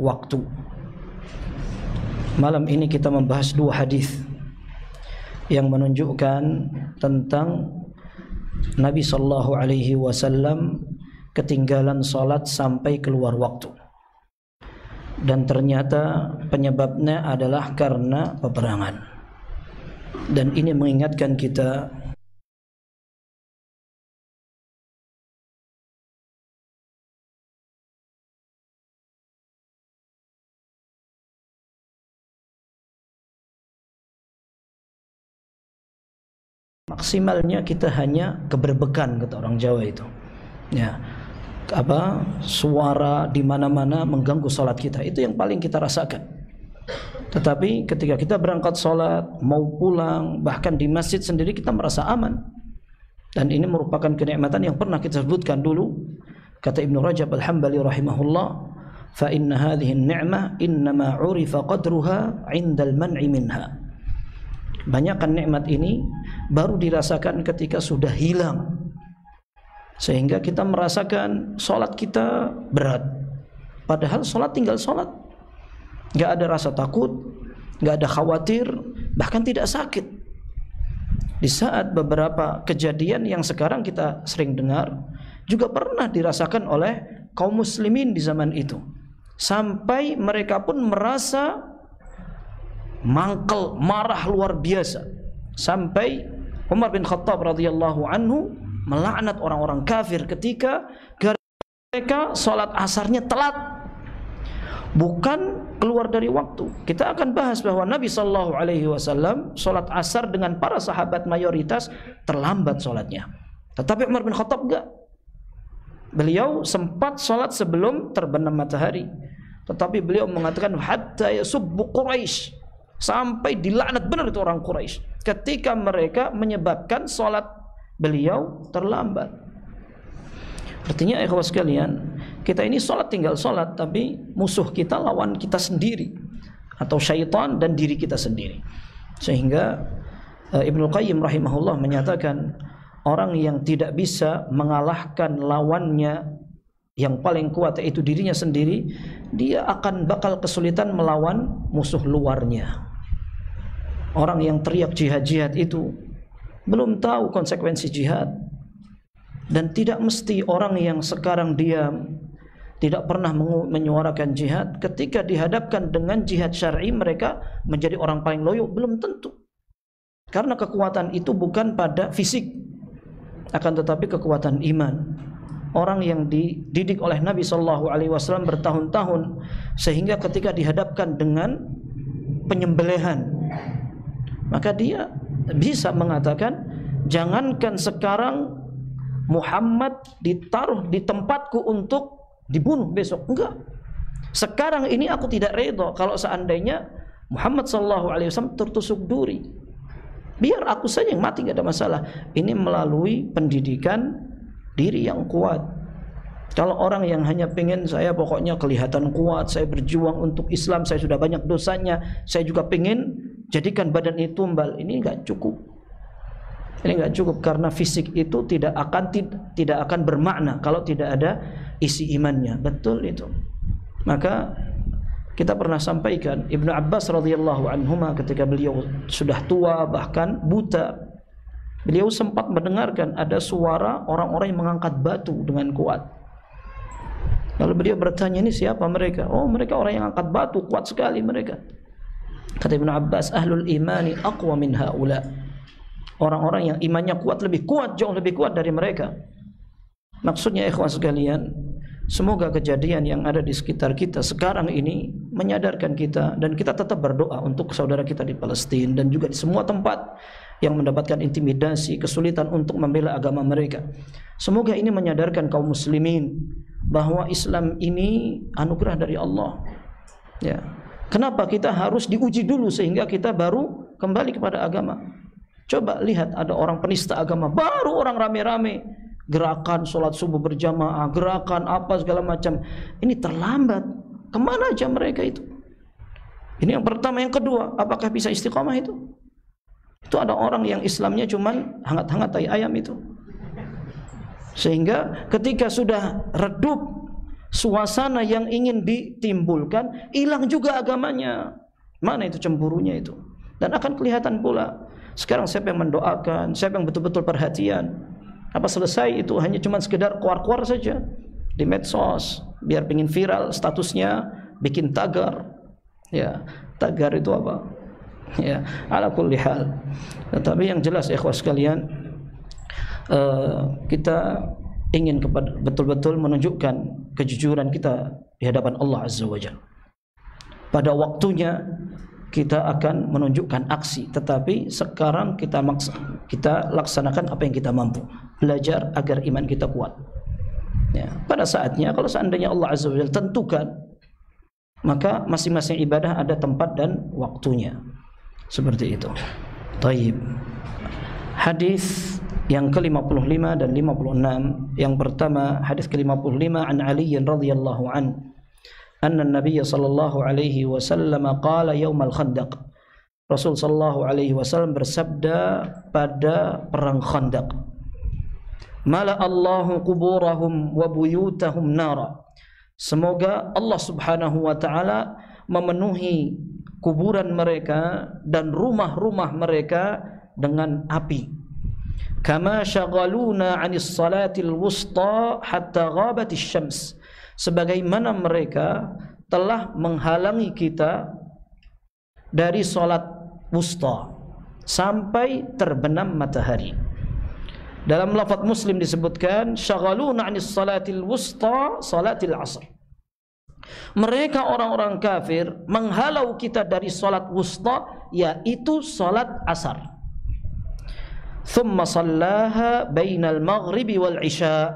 waktu. Malam ini kita membahas dua hadis yang menunjukkan tentang Nabi sallallahu alaihi wasallam ketinggalan salat sampai keluar waktu. Dan ternyata penyebabnya adalah karena peperangan. Dan ini mengingatkan kita maksimalnya kita hanya keberbekan, kata orang Jawa itu. Ya. Suara di mana-mana mengganggu salat kita. Itu yang paling kita rasakan. Tetapi ketika kita berangkat salat, mau pulang, bahkan di masjid sendiri kita merasa aman. Dan ini merupakan kenikmatan yang pernah kita sebutkan dulu. Kata Ibnu Rajab Al-Hambali rahimahullah, "Fa inna hadhihi an-ni'mah innama 'urifa qadruha 'inda al-man'i minha." Banyakkan nikmat ini baru dirasakan ketika sudah hilang, sehingga kita merasakan sholat kita berat. Padahal sholat tinggal sholat, gak ada rasa takut, gak ada khawatir, bahkan tidak sakit. Di saat beberapa kejadian yang sekarang kita sering dengar juga pernah dirasakan oleh kaum muslimin di zaman itu, sampai mereka pun merasa mangkel, marah luar biasa, sampai Umar bin Khattab radhiyallahu anhu melaknat orang-orang kafir ketika mereka sholat asarnya telat, bukan keluar dari waktu. Kita akan bahas bahwa Nabi sallallahu alaihi wasallam sholat asar dengan para sahabat mayoritas terlambat sholatnya, tetapi Umar bin Khattab enggak. Beliau sempat sholat sebelum terbenam matahari, tetapi beliau mengatakan hatta yasubbu Quraisy, sampai dilaknat benar itu orang Quraisy ketika mereka menyebabkan sholat beliau terlambat. Artinya ikhwas sekalian, kita ini sholat tinggal sholat, tapi musuh kita lawan kita sendiri, atau syaitan dan diri kita sendiri. Sehingga Ibnu Qayyim rahimahullah menyatakan, orang yang tidak bisa mengalahkan lawannya yang paling kuat yaitu dirinya sendiri, dia akan bakal kesulitan melawan musuh luarnya. Orang yang teriak jihad-jihad itu belum tahu konsekuensi jihad. Dan tidak mesti orang yang sekarang diam, tidak pernah menyuarakan jihad, ketika dihadapkan dengan jihad syar'i mereka menjadi orang paling loyo, belum tentu. Karena kekuatan itu bukan pada fisik, akan tetapi kekuatan iman. Orang yang dididik oleh Nabi sallallahu alaihi wasallam bertahun-tahun, sehingga ketika dihadapkan dengan penyembelihan, maka dia bisa mengatakan, jangankan sekarang Muhammad ditaruh di tempatku untuk dibunuh besok, enggak. Sekarang ini aku tidak redha kalau seandainya Muhammad sallallahu alaihi wasallam tertusuk duri. Biar aku saja yang mati, enggak ada masalah. Ini melalui pendidikan diri yang kuat. Kalau orang yang hanya pengen, saya pokoknya kelihatan kuat, saya berjuang untuk Islam, saya sudah banyak dosanya, saya juga pengen jadikan badan itu tumbal, ini enggak cukup. Ini enggak cukup, karena fisik itu tidak akan bermakna kalau tidak ada isi imannya. Betul itu. Maka kita pernah sampaikan, Ibnu Abbas radhiyallahu anhuma ketika beliau sudah tua bahkan buta, beliau sempat mendengarkan ada suara orang-orang yang mengangkat batu dengan kuat. Lalu beliau bertanya, ini siapa mereka? Oh, mereka orang yang angkat batu, kuat sekali mereka. Kata Ibnu Abbas, ahlul imani aqwa min haula. Orang-orang yang imannya kuat, lebih kuat, jauh lebih kuat dari mereka. Maksudnya ikhwan sekalian, semoga kejadian yang ada di sekitar kita sekarang ini menyadarkan kita, dan kita tetap berdoa untuk saudara kita di Palestina dan juga di semua tempat yang mendapatkan intimidasi, kesulitan untuk membela agama mereka. Semoga ini menyadarkan kaum muslimin bahwa Islam ini anugerah dari Allah. Ya. Kenapa kita harus diuji dulu sehingga kita baru kembali kepada agama? Coba lihat, ada orang penista agama, baru orang rame-rame gerakan sholat subuh berjamaah, gerakan apa segala macam. Ini terlambat. Kemana aja mereka itu? Ini yang pertama. Yang kedua, apakah bisa istiqomah itu? Itu ada orang yang Islamnya cuman hangat-hangat tai ayam itu. Sehingga ketika sudah redup, suasana yang ingin ditimbulkan, hilang juga agamanya. Mana itu cemburunya itu? Dan akan kelihatan pula sekarang siapa yang mendoakan, siapa yang betul-betul perhatian. Apa selesai itu hanya cuma sekedar keluar-keluar saja di medsos, biar pengen viral statusnya, bikin tagar. Ya, tagar itu apa? Ya, ala kulli hal. Tetapi yang jelas ikhwas sekalian, kita ingin betul-betul menunjukkan kejujuran kita di hadapan Allah Azza wa Jalla. Pada waktunya kita akan menunjukkan aksi, tetapi sekarang kita laksanakan apa yang kita mampu, belajar agar iman kita kuat. Ya, pada saatnya kalau seandainya Allah Azza wa Jalla tentukan, maka masing-masing ibadah ada tempat dan waktunya. Seperti itu. Taib. Hadis yang ke-55 dan 56. Yang pertama, hadis ke-55 an Ali radhiyallahu an. Anna Nabiy sallallahu alaihi wasallam qala yaumal Khandaq. Rasul sallallahu alaihi wasallam bersabda pada perang Khandaq. Mala Allahu quburahum wa buyutahum nara. Semoga Allah Subhanahu wa taala memenuhi kuburan mereka dan rumah-rumah mereka dengan api. Kama syaghaluna 'anis salatil wusta hatta ghabatis syams. Sebagaimana mereka telah menghalangi kita dari salat wusta sampai terbenam matahari. Dalam lafaz Muslim disebutkan syaghaluna 'anis salatil wusta salatil asr. Mereka orang-orang kafir menghalau kita dari salat wusta, yaitu salat asar. Thumma sallaha bainal maghribi wal isya.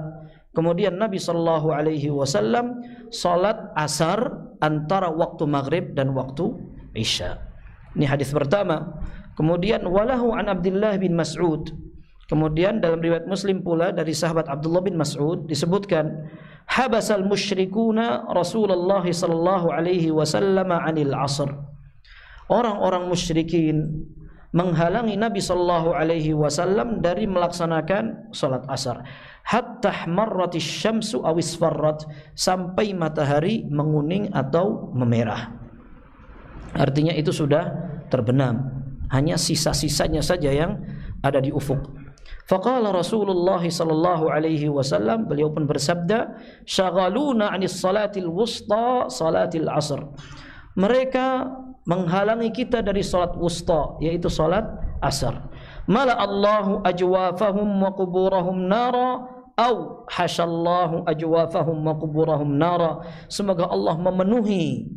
Kemudian Nabi sallallahu alaihi wasallam salat asar antara waktu maghrib dan waktu isya. Ini hadis pertama. Kemudian walahu an Abdullah bin Mas'ud. Kemudian dalam riwayat Muslim pula dari sahabat Abdullah bin Mas'ud disebutkan habasal musyrikuna Rasulullah sallallahu alaihi wasallam 'anil 'asr. Orang-orang musyrikin menghalangi Nabi sallallahu alaihi wasallam dari melaksanakan salat asar hatta ihmarratis syamsu aw isfarrat, sampai matahari menguning atau memerah. Artinya itu sudah terbenam, hanya sisa-sisanya saja yang ada di ufuk. Faqala Rasulullah sallallahu alaihi wasallam, beliau pun bersabda, syaghaluna 'anis salatil wusta salatil asr. Mereka menghalangi kita dari salat wusta, yaitu salat asar. Mala Allahu ajwafahum wa quburahum nara au hasyallahu ajwafahum wa quburahum nara. Semoga Allah memenuhi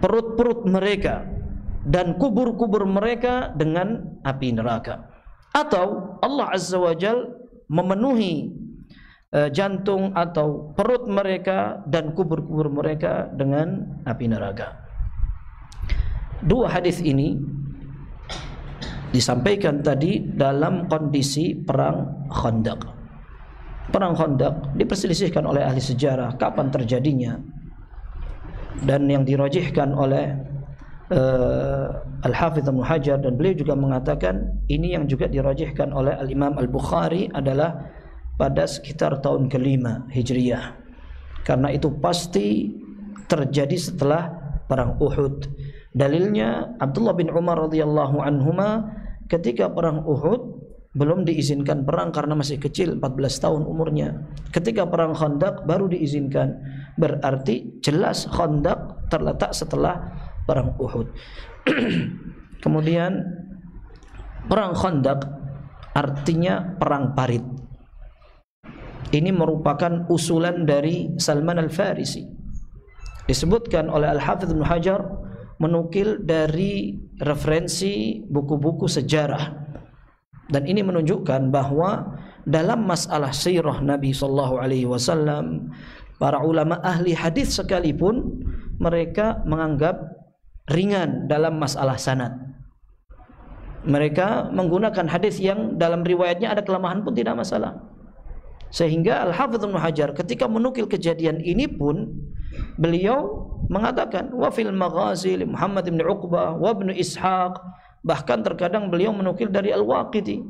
perut-perut mereka dan kubur-kubur mereka dengan api neraka. Atau Allah Azza wa Jal memenuhi jantung atau perut mereka dan kubur-kubur mereka dengan api neraka. Dua hadis ini disampaikan tadi dalam kondisi perang Khandaq. Perang Khandaq diperselisihkan oleh ahli sejarah kapan terjadinya, dan yang dirajihkan oleh Al-Hafidz Ibnu Hajar, dan beliau juga mengatakan ini yang juga dirajihkan oleh Al-Imam Al-Bukhari adalah pada sekitar tahun ke-5 Hijriyah, karena itu pasti terjadi setelah perang Uhud. Dalilnya Abdullah bin Umar radhiyallahu anhuma ketika perang Uhud belum diizinkan perang karena masih kecil, 14 tahun umurnya. Ketika perang Khandaq baru diizinkan. Berarti jelas Khandaq terletak setelah perang Uhud. Kemudian perang Khandaq artinya perang parit. Ini merupakan usulan dari Salman Al-Farisi. Disebutkan oleh Al-Hafidz Ibnu Hajar menukil dari referensi buku-buku sejarah, dan ini menunjukkan bahwa dalam masalah sirah Nabi sallallahu alaihi wasallam, para ulama ahli hadis sekalipun mereka menganggap ringan dalam masalah sanad. Mereka menggunakan hadis yang dalam riwayatnya ada kelemahan pun tidak masalah. Sehingga Al-Hafidz Ibnu Hajar ketika menukil kejadian ini pun beliau mengatakan wa fil maghazi li Muhammad bin Uqbah wa ibnu Ishaq, bahkan terkadang beliau menukil dari Al-Waqidi,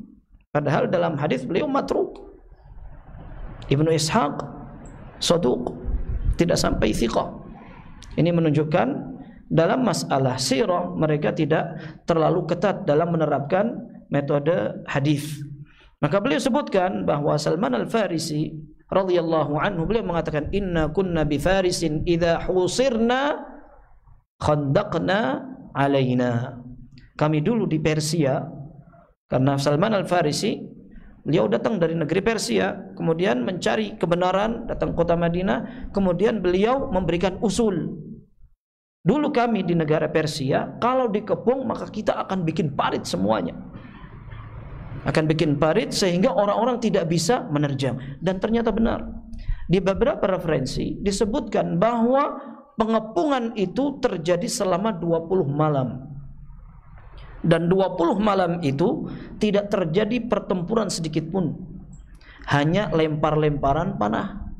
padahal dalam hadis beliau matruk. Ibnu Ishaq saduq, tidak sampai thiqah. Ini menunjukkan dalam masalah sirah mereka tidak terlalu ketat dalam menerapkan metode hadis. Maka beliau sebutkan bahwa Salman Al-Farisi radhiyallahu anhu, beliau mengatakan, inna kunna bi farisin idza husirna khandaqna alaina. Kami dulu di Persia, karena Salman Al-Farisi beliau datang dari negeri Persia, kemudian mencari kebenaran, datang kota Madinah, kemudian beliau memberikan usul. Dulu kami di negara Persia, kalau dikepung maka kita akan bikin parit semuanya. Akan bikin parit sehingga orang-orang tidak bisa menerjang. Dan ternyata benar. Di beberapa referensi disebutkan bahwa pengepungan itu terjadi selama 20 malam. Dan 20 malam itu tidak terjadi pertempuran sedikit pun. Hanya lempar-lemparan panah.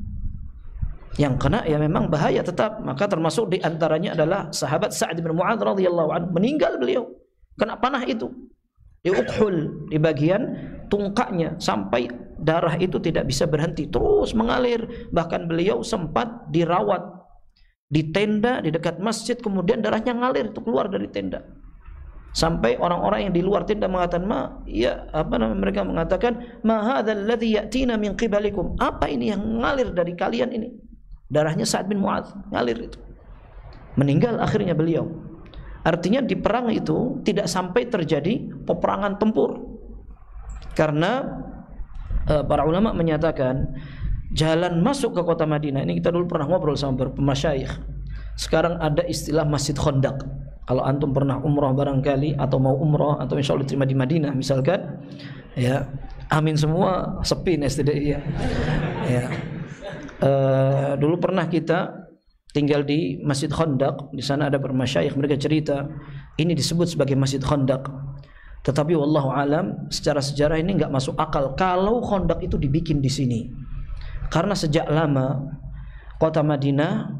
Yang kena ya memang bahaya tetap. Maka termasuk di antaranya adalah sahabat Sa'd bin Mu'adz radhiyallahu anhu. Meninggal beliau kena panah itu. Di ukhul, di bagian tungkaknya, sampai darah itu tidak bisa berhenti, terus mengalir. Bahkan beliau sempat dirawat di tenda di dekat masjid, kemudian darahnya ngalir itu keluar dari tenda. Sampai orang-orang yang di luar tenda mengatakan, mereka mengatakan, ma hadzal ladzi ya'tina min qibalikum. Apa ini yang ngalir dari kalian ini? Darahnya Sa'd bin Mu'adz ngalir itu. Meninggal akhirnya beliau. Artinya di perang itu tidak sampai terjadi peperangan tempur. Karena para ulama menyatakan jalan masuk ke kota Madinah, ini kita dulu pernah ngobrol sama beberapa masyayikh. Sekarang ada istilah Masjid Khandaq. Kalau antum pernah umrah barangkali, atau mau umrah, atau insya Allah diterima di Madinah misalkan, ya amin semua, sepi nih setidaknya. Ya. Dulu pernah kita tinggal di Masjid Khandaq. Di sana ada bermasyayikh, mereka cerita ini disebut sebagai Masjid Khandaq. Tetapi wallahu alam, secara sejarah ini nggak masuk akal kalau Khandaq itu dibikin di sini. Karena sejak lama kota Madinah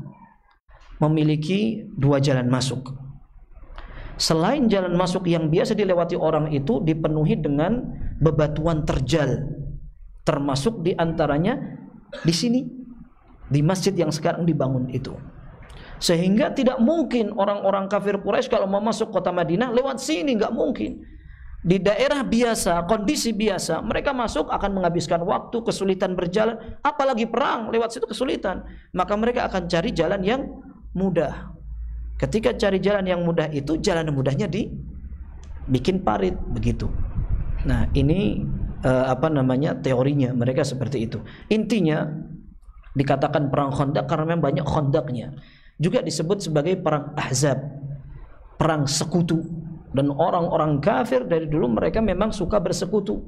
memiliki 2 jalan masuk. Selain jalan masuk yang biasa dilewati orang itu dipenuhi dengan bebatuan terjal, termasuk diantaranya di sini, di masjid yang sekarang dibangun itu. Sehingga tidak mungkin orang-orang kafir Quraisy kalau mau masuk kota Madinah lewat sini, nggak mungkin. Di daerah biasa, kondisi biasa, mereka masuk akan menghabiskan waktu, kesulitan berjalan, apalagi perang, lewat situ kesulitan. Maka mereka akan cari jalan yang mudah. Ketika cari jalan yang mudah itu, jalan yang mudahnya dibikin parit begitu. Nah, ini teorinya mereka seperti itu. Intinya dikatakan perang Khandaq karena memang banyak khandaqnya. Juga disebut sebagai perang Ahzab, perang sekutu. Dan orang-orang kafir dari dulu mereka memang suka bersekutu.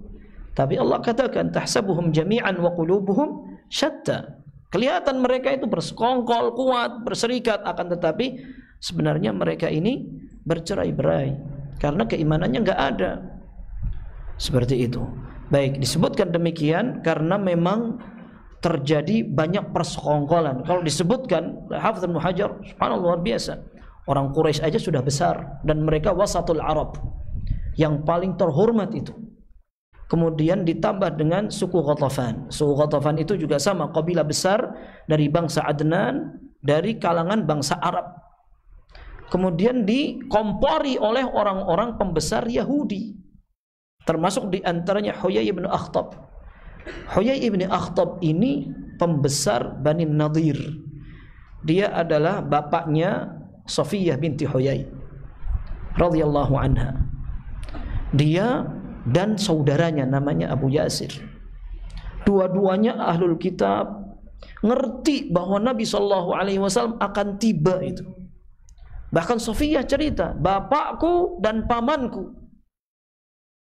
Tapi Allah katakan tahsabuhum jami'an wa qulubuhum syatta. Kelihatan mereka itu bersekongkol, kuat, berserikat, akan tetapi sebenarnya mereka ini bercerai-berai karena keimanannya enggak ada. Seperti itu. Baik, disebutkan demikian karena memang terjadi banyak persekongkolan. Kalau disebutkan Hafidz Ibnu Hajar, subhanallah, luar biasa. Orang Quraisy aja sudah besar dan mereka wasatul Arab, yang paling terhormat itu. Kemudian ditambah dengan suku Ghatafan. Suku Ghatafan itu juga sama, kabilah besar dari bangsa Adnan, dari kalangan bangsa Arab. Kemudian dikompori oleh orang-orang pembesar Yahudi, termasuk diantaranya Huyai bin Akhtab. Huyai bin Akhtab ini pembesar Bani Nadir. Dia adalah bapaknya Safiyah binti Huyai radhiyallahu anha. Dia dan saudaranya namanya Abu Yasir. Dua-duanya ahlul kitab, ngerti bahwa Nabi SAW akan tiba itu. Bahkan Safiyah cerita, bapakku dan pamanku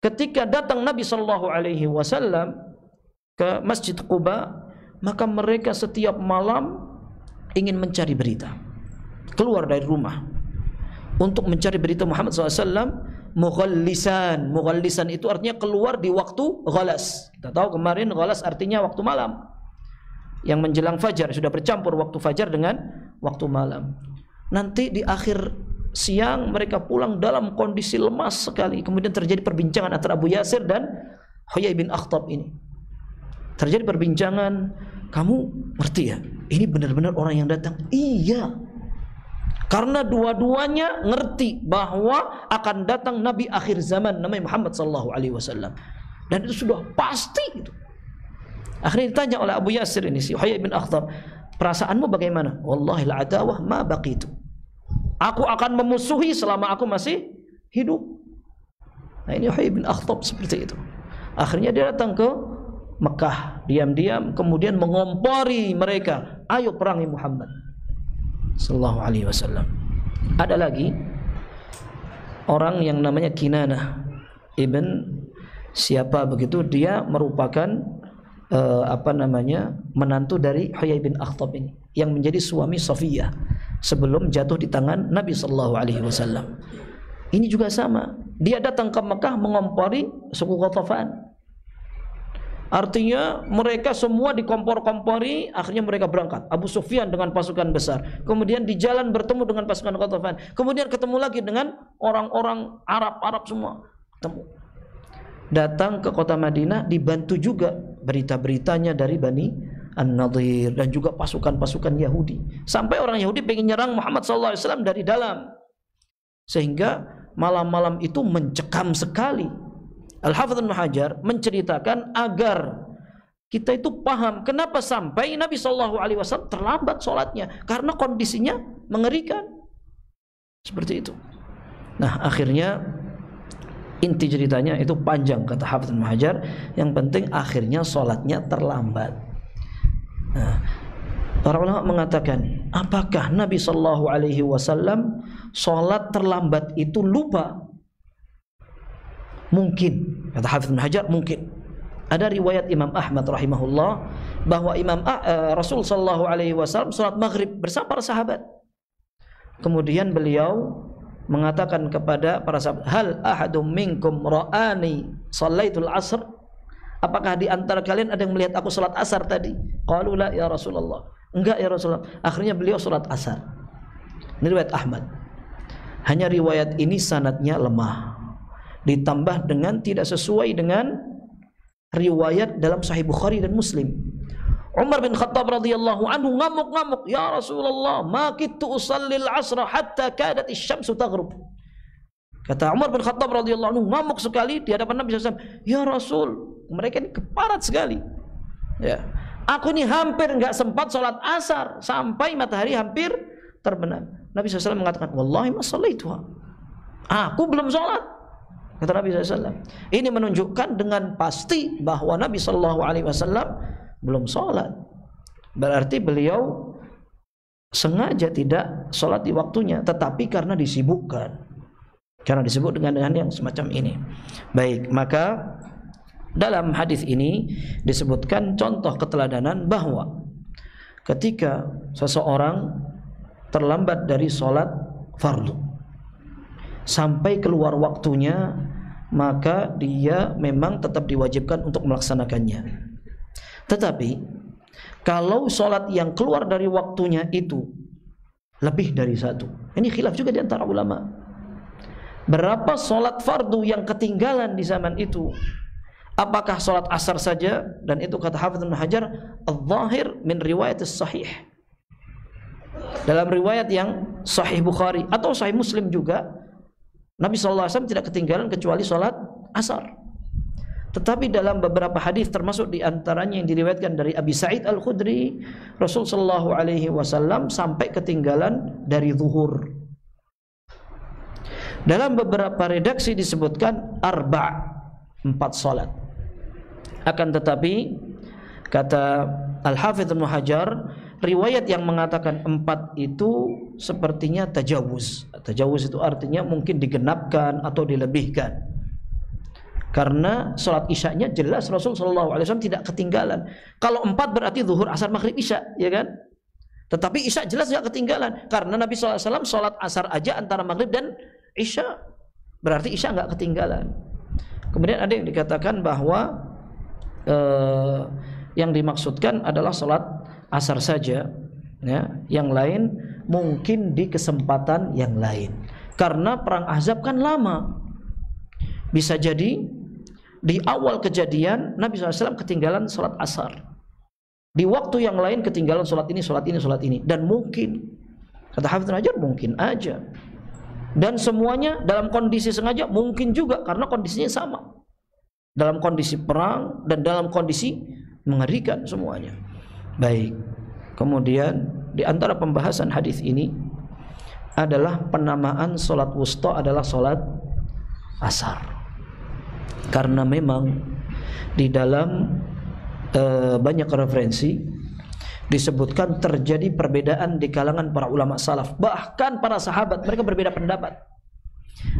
ketika datang Nabi SAW ke Masjid Quba, maka mereka setiap malam ingin mencari berita, keluar dari rumah untuk mencari berita Muhammad SAW. Mughallisan. Mughallisan itu artinya keluar di waktu ghalas. Kita tahu kemarin ghalas artinya waktu malam, yang menjelang fajar, sudah bercampur waktu fajar dengan waktu malam. Nanti di akhir siang mereka pulang dalam kondisi lemas sekali. Kemudian terjadi perbincangan antara Abu Yasir dan Huyai bin Akhtab ini. Terjadi perbincangan, kamu ngerti ya? ini benar-benar orang yang datang. Iya, karena dua-duanya ngerti bahwa akan datang Nabi akhir zaman namanya Muhammad sallallahu alaihi wasallam, dan itu sudah pasti gitu. Akhirnya ditanya oleh Abu Yasir ini, si Huyai bin Akhtab, perasaanmu bagaimana? Wallahi al-adawah ma baqitu, aku akan memusuhi selama aku masih hidup. Nah, ini Huyai bin Akhtab seperti itu. Akhirnya dia datang ke Mekah diam-diam, kemudian mengompori mereka, ayo perangi Muhammad sallallahu alaihi wasallam. Ada lagi orang yang namanya Kinanah ibn siapa begitu, dia merupakan menantu dari Huyai bin Akhtab ini, yang menjadi suami Safiyah sebelum jatuh di tangan Nabi sallallahu alaihi wasallam. Ini juga sama, dia datang ke Mekah mengompori suku Ghatafan. Artinya mereka semua dikompor-kompori, akhirnya mereka berangkat. Abu Sufyan dengan pasukan besar, kemudian di jalan bertemu dengan pasukan Ghatafan, kemudian ketemu lagi dengan orang-orang Arab semua ketemu. Datang ke kota Madinah, dibantu juga berita-beritanya dari Bani An-Nadir dan juga pasukan-pasukan Yahudi. Sampai orang Yahudi pengen nyerang Muhammad SAW dari dalam, sehingga malam-malam itu mencekam sekali. Al-Hafidz Ibnu Hajar menceritakan agar kita itu paham kenapa sampai Nabi SAW terlambat sholatnya, karena kondisinya mengerikan seperti itu. Nah, akhirnya inti ceritanya itu panjang, kata Hafidz Ibnu Hajar, yang penting akhirnya sholatnya terlambat. Nah, para ulama mengatakan, apakah Nabi SAW sholat terlambat itu lupa? Mungkin, kata Hafidz Ibnu Hajar, mungkin. Ada riwayat Imam Ahmad rahimahullah bahwa Rasul sallallahu alaihi wasallam salat maghrib bersama para sahabat. Kemudian beliau mengatakan kepada para sahabat, hal ahadum minkum ra'ani shallaitul asr? Apakah di antara kalian ada yang melihat aku salat asar tadi? Qalu la ya Rasulullah. Enggak ya Rasulullah. Akhirnya beliau salat asar. Ini riwayat Ahmad. Hanya riwayat ini sanadnya lemah, ditambah dengan tidak sesuai dengan riwayat dalam Sahih Bukhari dan Muslim. Umar bin Khattab radhiyallahu anhu ngamuk-ngamuk, ya Rasulullah, ma kittu usallil asra hatta kadat asy-syamsu taghrub. Kata Umar bin Khattab radhiyallahu anhu ngamuk sekali di hadapan Nabi SAW. Ya Rasul, mereka ini keparat sekali. Ya, aku ini hampir enggak sempat sholat asar sampai matahari hampir terbenam. Nabi SAW mengatakan, wallahi ma shallaituha. Aku belum sholat. Kata Nabi SAW. Ini menunjukkan dengan pasti bahwa Nabi SAW belum sholat. Berarti beliau sengaja tidak sholat di waktunya, tetapi karena disibukkan, karena disebut dengan yang semacam ini. Baik, maka dalam hadis ini disebutkan contoh keteladanan bahwa ketika seseorang terlambat dari sholat fardu sampai keluar waktunya, maka dia memang tetap diwajibkan untuk melaksanakannya. Tetapi kalau sholat yang keluar dari waktunya itu lebih dari satu, ini khilaf juga di antara ulama. Berapa sholat fardu yang ketinggalan di zaman itu? Apakah sholat asar saja? Dan itu kata Hafidz Ibnu Hajar, al-zahir min riwayat sahih. Dalam riwayat yang Sahih Bukhari atau Sahih Muslim juga, Nabi SAW tidak ketinggalan kecuali sholat asar. Tetapi dalam beberapa hadis, termasuk diantaranya yang diriwayatkan dari Abi Sa'id Al-Khudri, Rasul SAW sampai ketinggalan dari zuhur. Dalam beberapa redaksi disebutkan 4 sholat. Akan tetapi kata Al-Hafidz Ibnu Hajar, riwayat yang mengatakan 4 itu sepertinya tajawuz. Tajawuz itu artinya mungkin digenapkan atau dilebihkan. Karena sholat isya'nya jelas Rasul SAW tidak ketinggalan. Kalau 4 berarti zuhur, asar, maghrib, isya, ya kan? Tetapi isya jelas tidak ketinggalan, karena Nabi SAW sholat asar aja antara maghrib dan isya, berarti isya nggak ketinggalan. Kemudian ada yang dikatakan bahwa yang dimaksudkan adalah sholat asar saja, ya. Yang lain mungkin di kesempatan yang lain, karena perang Ahzab kan lama. Bisa jadi di awal kejadian Nabi SAW ketinggalan sholat asar, Di waktu yang lain ketinggalan sholat ini, sholat ini, sholat ini. Dan mungkin, kata Hafidz Ibnu Hajar, mungkin aja. Dan semuanya dalam kondisi sengaja, mungkin juga karena kondisinya sama. Dalam kondisi perang dan dalam kondisi mengerikan semuanya. Baik. Kemudian di antara pembahasan hadis ini adalah penamaan sholat wusta adalah sholat asar. Karena memang di dalam banyak referensi disebutkan terjadi perbedaan di kalangan para ulama salaf, bahkan para sahabat mereka berbeda pendapat.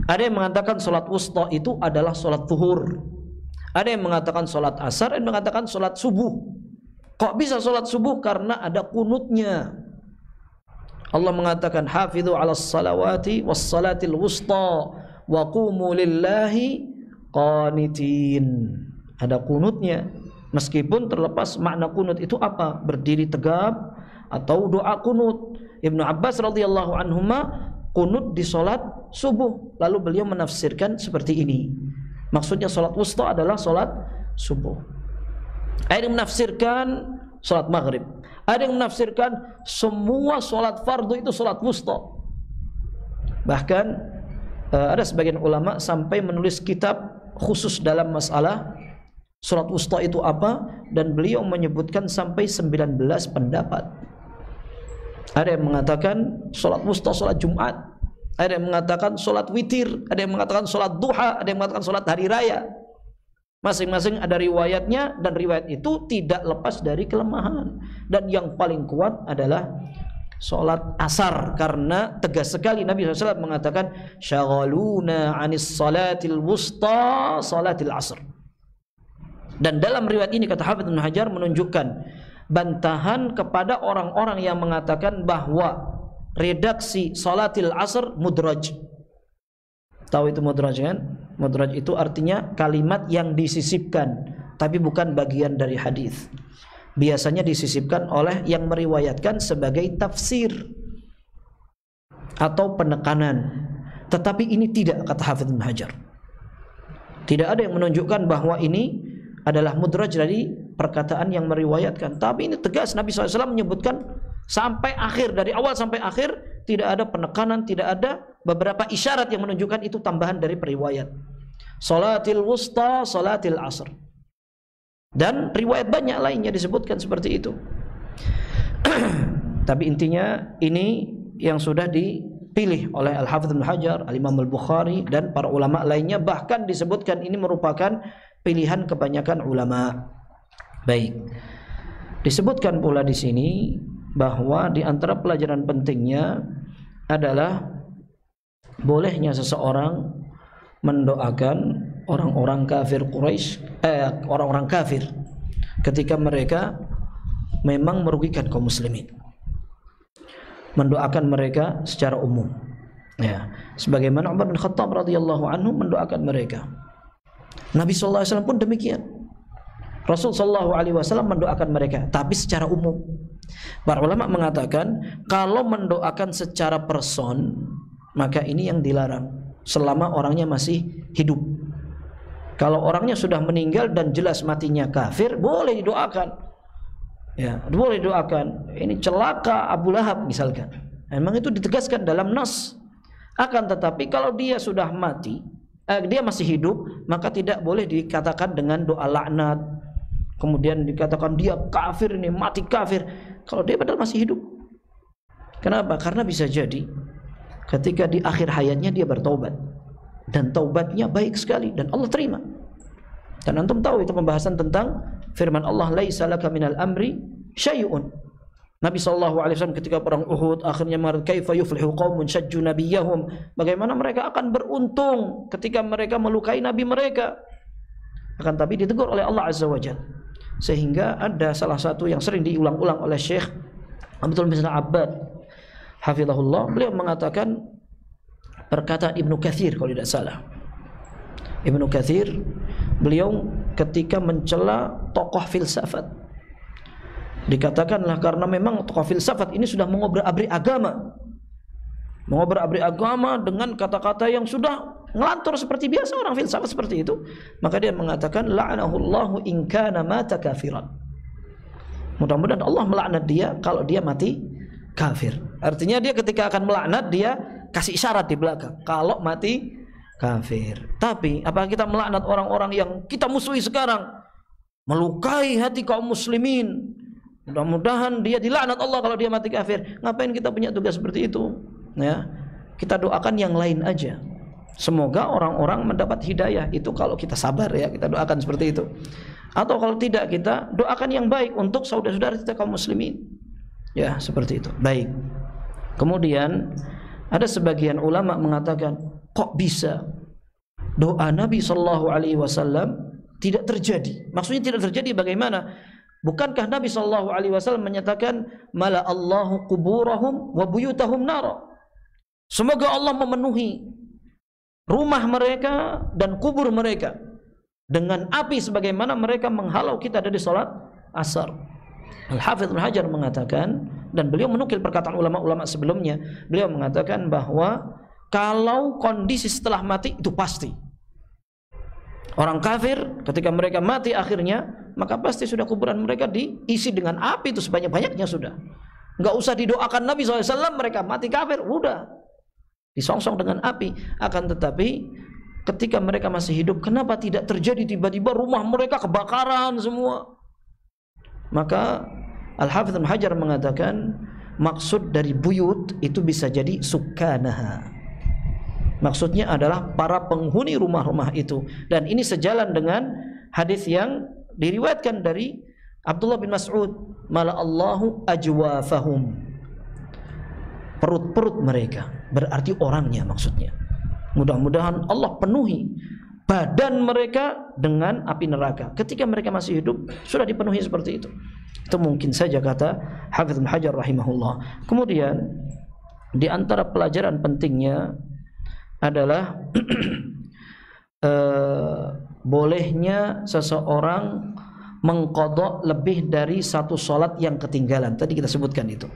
Ada yang mengatakan sholat wusta itu adalah sholat zuhur, ada yang mengatakan sholat asar, ada yang mengatakan sholat subuh. Kok bisa sholat subuh? Karena ada kunutnya. Allah mengatakan hafidhu ala salawati was salatil wusta wa qumu lillahi qanitin. Ada kunutnya. Meskipun terlepas makna kunut itu apa, berdiri tegap atau doa kunut. Ibnu Abbas radhiyallahu anhuma kunut di salat subuh, lalu beliau menafsirkan seperti ini. Maksudnya salat wusta adalah salat subuh. Ada yang menafsirkan salat maghrib, ada yang menafsirkan semua salat fardu itu salat wusta. Bahkan ada sebagian ulama sampai menulis kitab khusus dalam masalah salat wusta itu apa, dan beliau menyebutkan sampai 19 pendapat. Ada yang mengatakan salat wusta salat Jumat, ada yang mengatakan salat witir, ada yang mengatakan salat duha, ada yang mengatakan salat hari raya. Masing-masing ada riwayatnya, dan riwayat itu tidak lepas dari kelemahan. Dan yang paling kuat adalah salat asar, karena tegas sekali Nabi SAW mengatakan syaghaluna anis salatil wusta salatil asr. Dan dalam riwayat ini kata Hafidz Ibnu Hajar menunjukkan bantahan kepada orang-orang yang mengatakan bahwa redaksi salatil asr mudraj. Tahu itu mudraj kan? Mudraj itu artinya kalimat yang disisipkan, tapi bukan bagian dari hadis. Biasanya disisipkan oleh yang meriwayatkan sebagai tafsir atau penekanan. Tetapi ini tidak, kata Hafidz Ibnu Hajar. Tidak ada yang menunjukkan bahwa ini adalah mudraj dari perkataan yang meriwayatkan. Tapi ini tegas Nabi SAW menyebutkan sampai akhir, dari awal sampai akhir tidak ada penekanan, tidak ada beberapa isyarat yang menunjukkan itu tambahan dari periwayat. Salatil wusta, salatil asr. Dan riwayat banyak lainnya disebutkan seperti itu. Tapi intinya ini yang sudah dipilih oleh Al-Hafidz Ibnu Hajar, Al-Imam Al-Bukhari dan para ulama lainnya, bahkan disebutkan ini merupakan pilihan kebanyakan ulama. Baik. Disebutkan pula di sini bahwa di antara pelajaran pentingnya adalah bolehnya seseorang mendoakan orang-orang kafir Quraisy, orang-orang kafir ketika mereka memang merugikan kaum muslimin. Mendoakan mereka secara umum. Ya, sebagaimana Umar bin Khattab radhiyallahu anhu mendoakan mereka. Nabi SAW pun demikian. Rasul SAW mendoakan mereka, tapi secara umum. Para ulama mengatakan kalau mendoakan secara person, maka ini yang dilarang selama orangnya masih hidup. Kalau orangnya sudah meninggal dan jelas matinya kafir, boleh didoakan. Ya, boleh didoakan. Ini celaka Abu Lahab misalkan. Memang itu ditegaskan dalam nas. Akan tetapi kalau dia sudah mati, dia masih hidup, maka tidak boleh dikatakan dengan doa laknat. Kemudian dikatakan dia kafir, ini mati kafir, kalau dia padahal masih hidup. Kenapa? Karena bisa jadi ketika di akhir hayatnya dia bertaubat, dan taubatnya baik sekali dan Allah terima. Dan antum tahu itu pembahasan tentang firman Allah, laisa laka minal amri syai'un. Nabi SAW ketika perang Uhud akhirnya mengatakan kaifa yuflihu qaumun syajju nabiyahum, bagaimana mereka akan beruntung ketika mereka melukai nabi mereka. Akan tapi ditegur oleh Allah Azza wa Jalla. Sehingga ada salah satu yang sering diulang-ulang oleh Syekh Abdul bin Abbad hafizahullah, beliau mengatakan perkataan Ibnu Katsir kalau tidak salah. Ibnu Katsir beliau ketika mencela tokoh filsafat, dikatakanlah karena memang tokoh filsafat ini sudah mengobrak-abrik agama, mengobrak-abrik agama dengan kata-kata yang sudah ngelantur seperti biasa orang filsafat seperti itu, maka dia mengatakan la'anahullahu in kana mata kafiran. Mudah-mudahan Allah melaknat dia kalau dia mati kafir. Artinya dia ketika akan melaknat, dia kasih isyarat di belakang kalau mati kafir. Tapi apakah kita melaknat orang-orang yang kita musuhi sekarang, melukai hati kaum muslimin? Mudah-mudahan dia dilaknat Allah kalau dia mati kafir. Ngapain kita punya tugas seperti itu? Ya, kita doakan yang lain aja. Semoga orang-orang mendapat hidayah. Itu kalau kita sabar ya, kita doakan seperti itu. Atau kalau tidak, kita doakan yang baik untuk saudara-saudara kita kaum muslimin. Ya, seperti itu. Baik. Kemudian ada sebagian ulama mengatakan, kok bisa doa Nabi sallallahu alaihi wasallam tidak terjadi? Maksudnya tidak terjadi bagaimana? Bukankah Nabi sallallahu alaihi wasallam menyatakan mala Allahu quburahum wa buyutahum nara? Semoga Allah memenuhi rumah mereka dan kubur mereka dengan api sebagaimana mereka menghalau kita dari salat asar. Al-Hafidz Ibnu Hajar mengatakan, dan beliau menukil perkataan ulama-ulama sebelumnya, beliau mengatakan bahwa kalau kondisi setelah mati itu pasti. Orang kafir ketika mereka mati akhirnya, maka pasti sudah kuburan mereka diisi dengan api itu sebanyak-banyaknya sudah. Enggak usah didoakan Nabi SAW, mereka mati kafir, udah disongsong dengan api. Akan tetapi ketika mereka masih hidup, kenapa tidak terjadi tiba-tiba rumah mereka kebakaran semua? Maka Al-Hafidz Ibnu Hajar mengatakan maksud dari buyut itu bisa jadi sukanaha. Maksudnya adalah para penghuni rumah-rumah itu. Dan ini sejalan dengan hadis yang diriwayatkan dari Abdullah bin Mas'ud, mala Allahu ajwafahum, perut-perut mereka, berarti orangnya maksudnya. Mudah-mudahan Allah penuhi badan mereka dengan api neraka. Ketika mereka masih hidup sudah dipenuhi seperti itu. Itu mungkin saja kata Hafidz Ibnu Hajar rahimahullah. Kemudian di antara pelajaran pentingnya adalah bolehnya seseorang mengqadha lebih dari satu salat yang ketinggalan. Tadi kita sebutkan itu.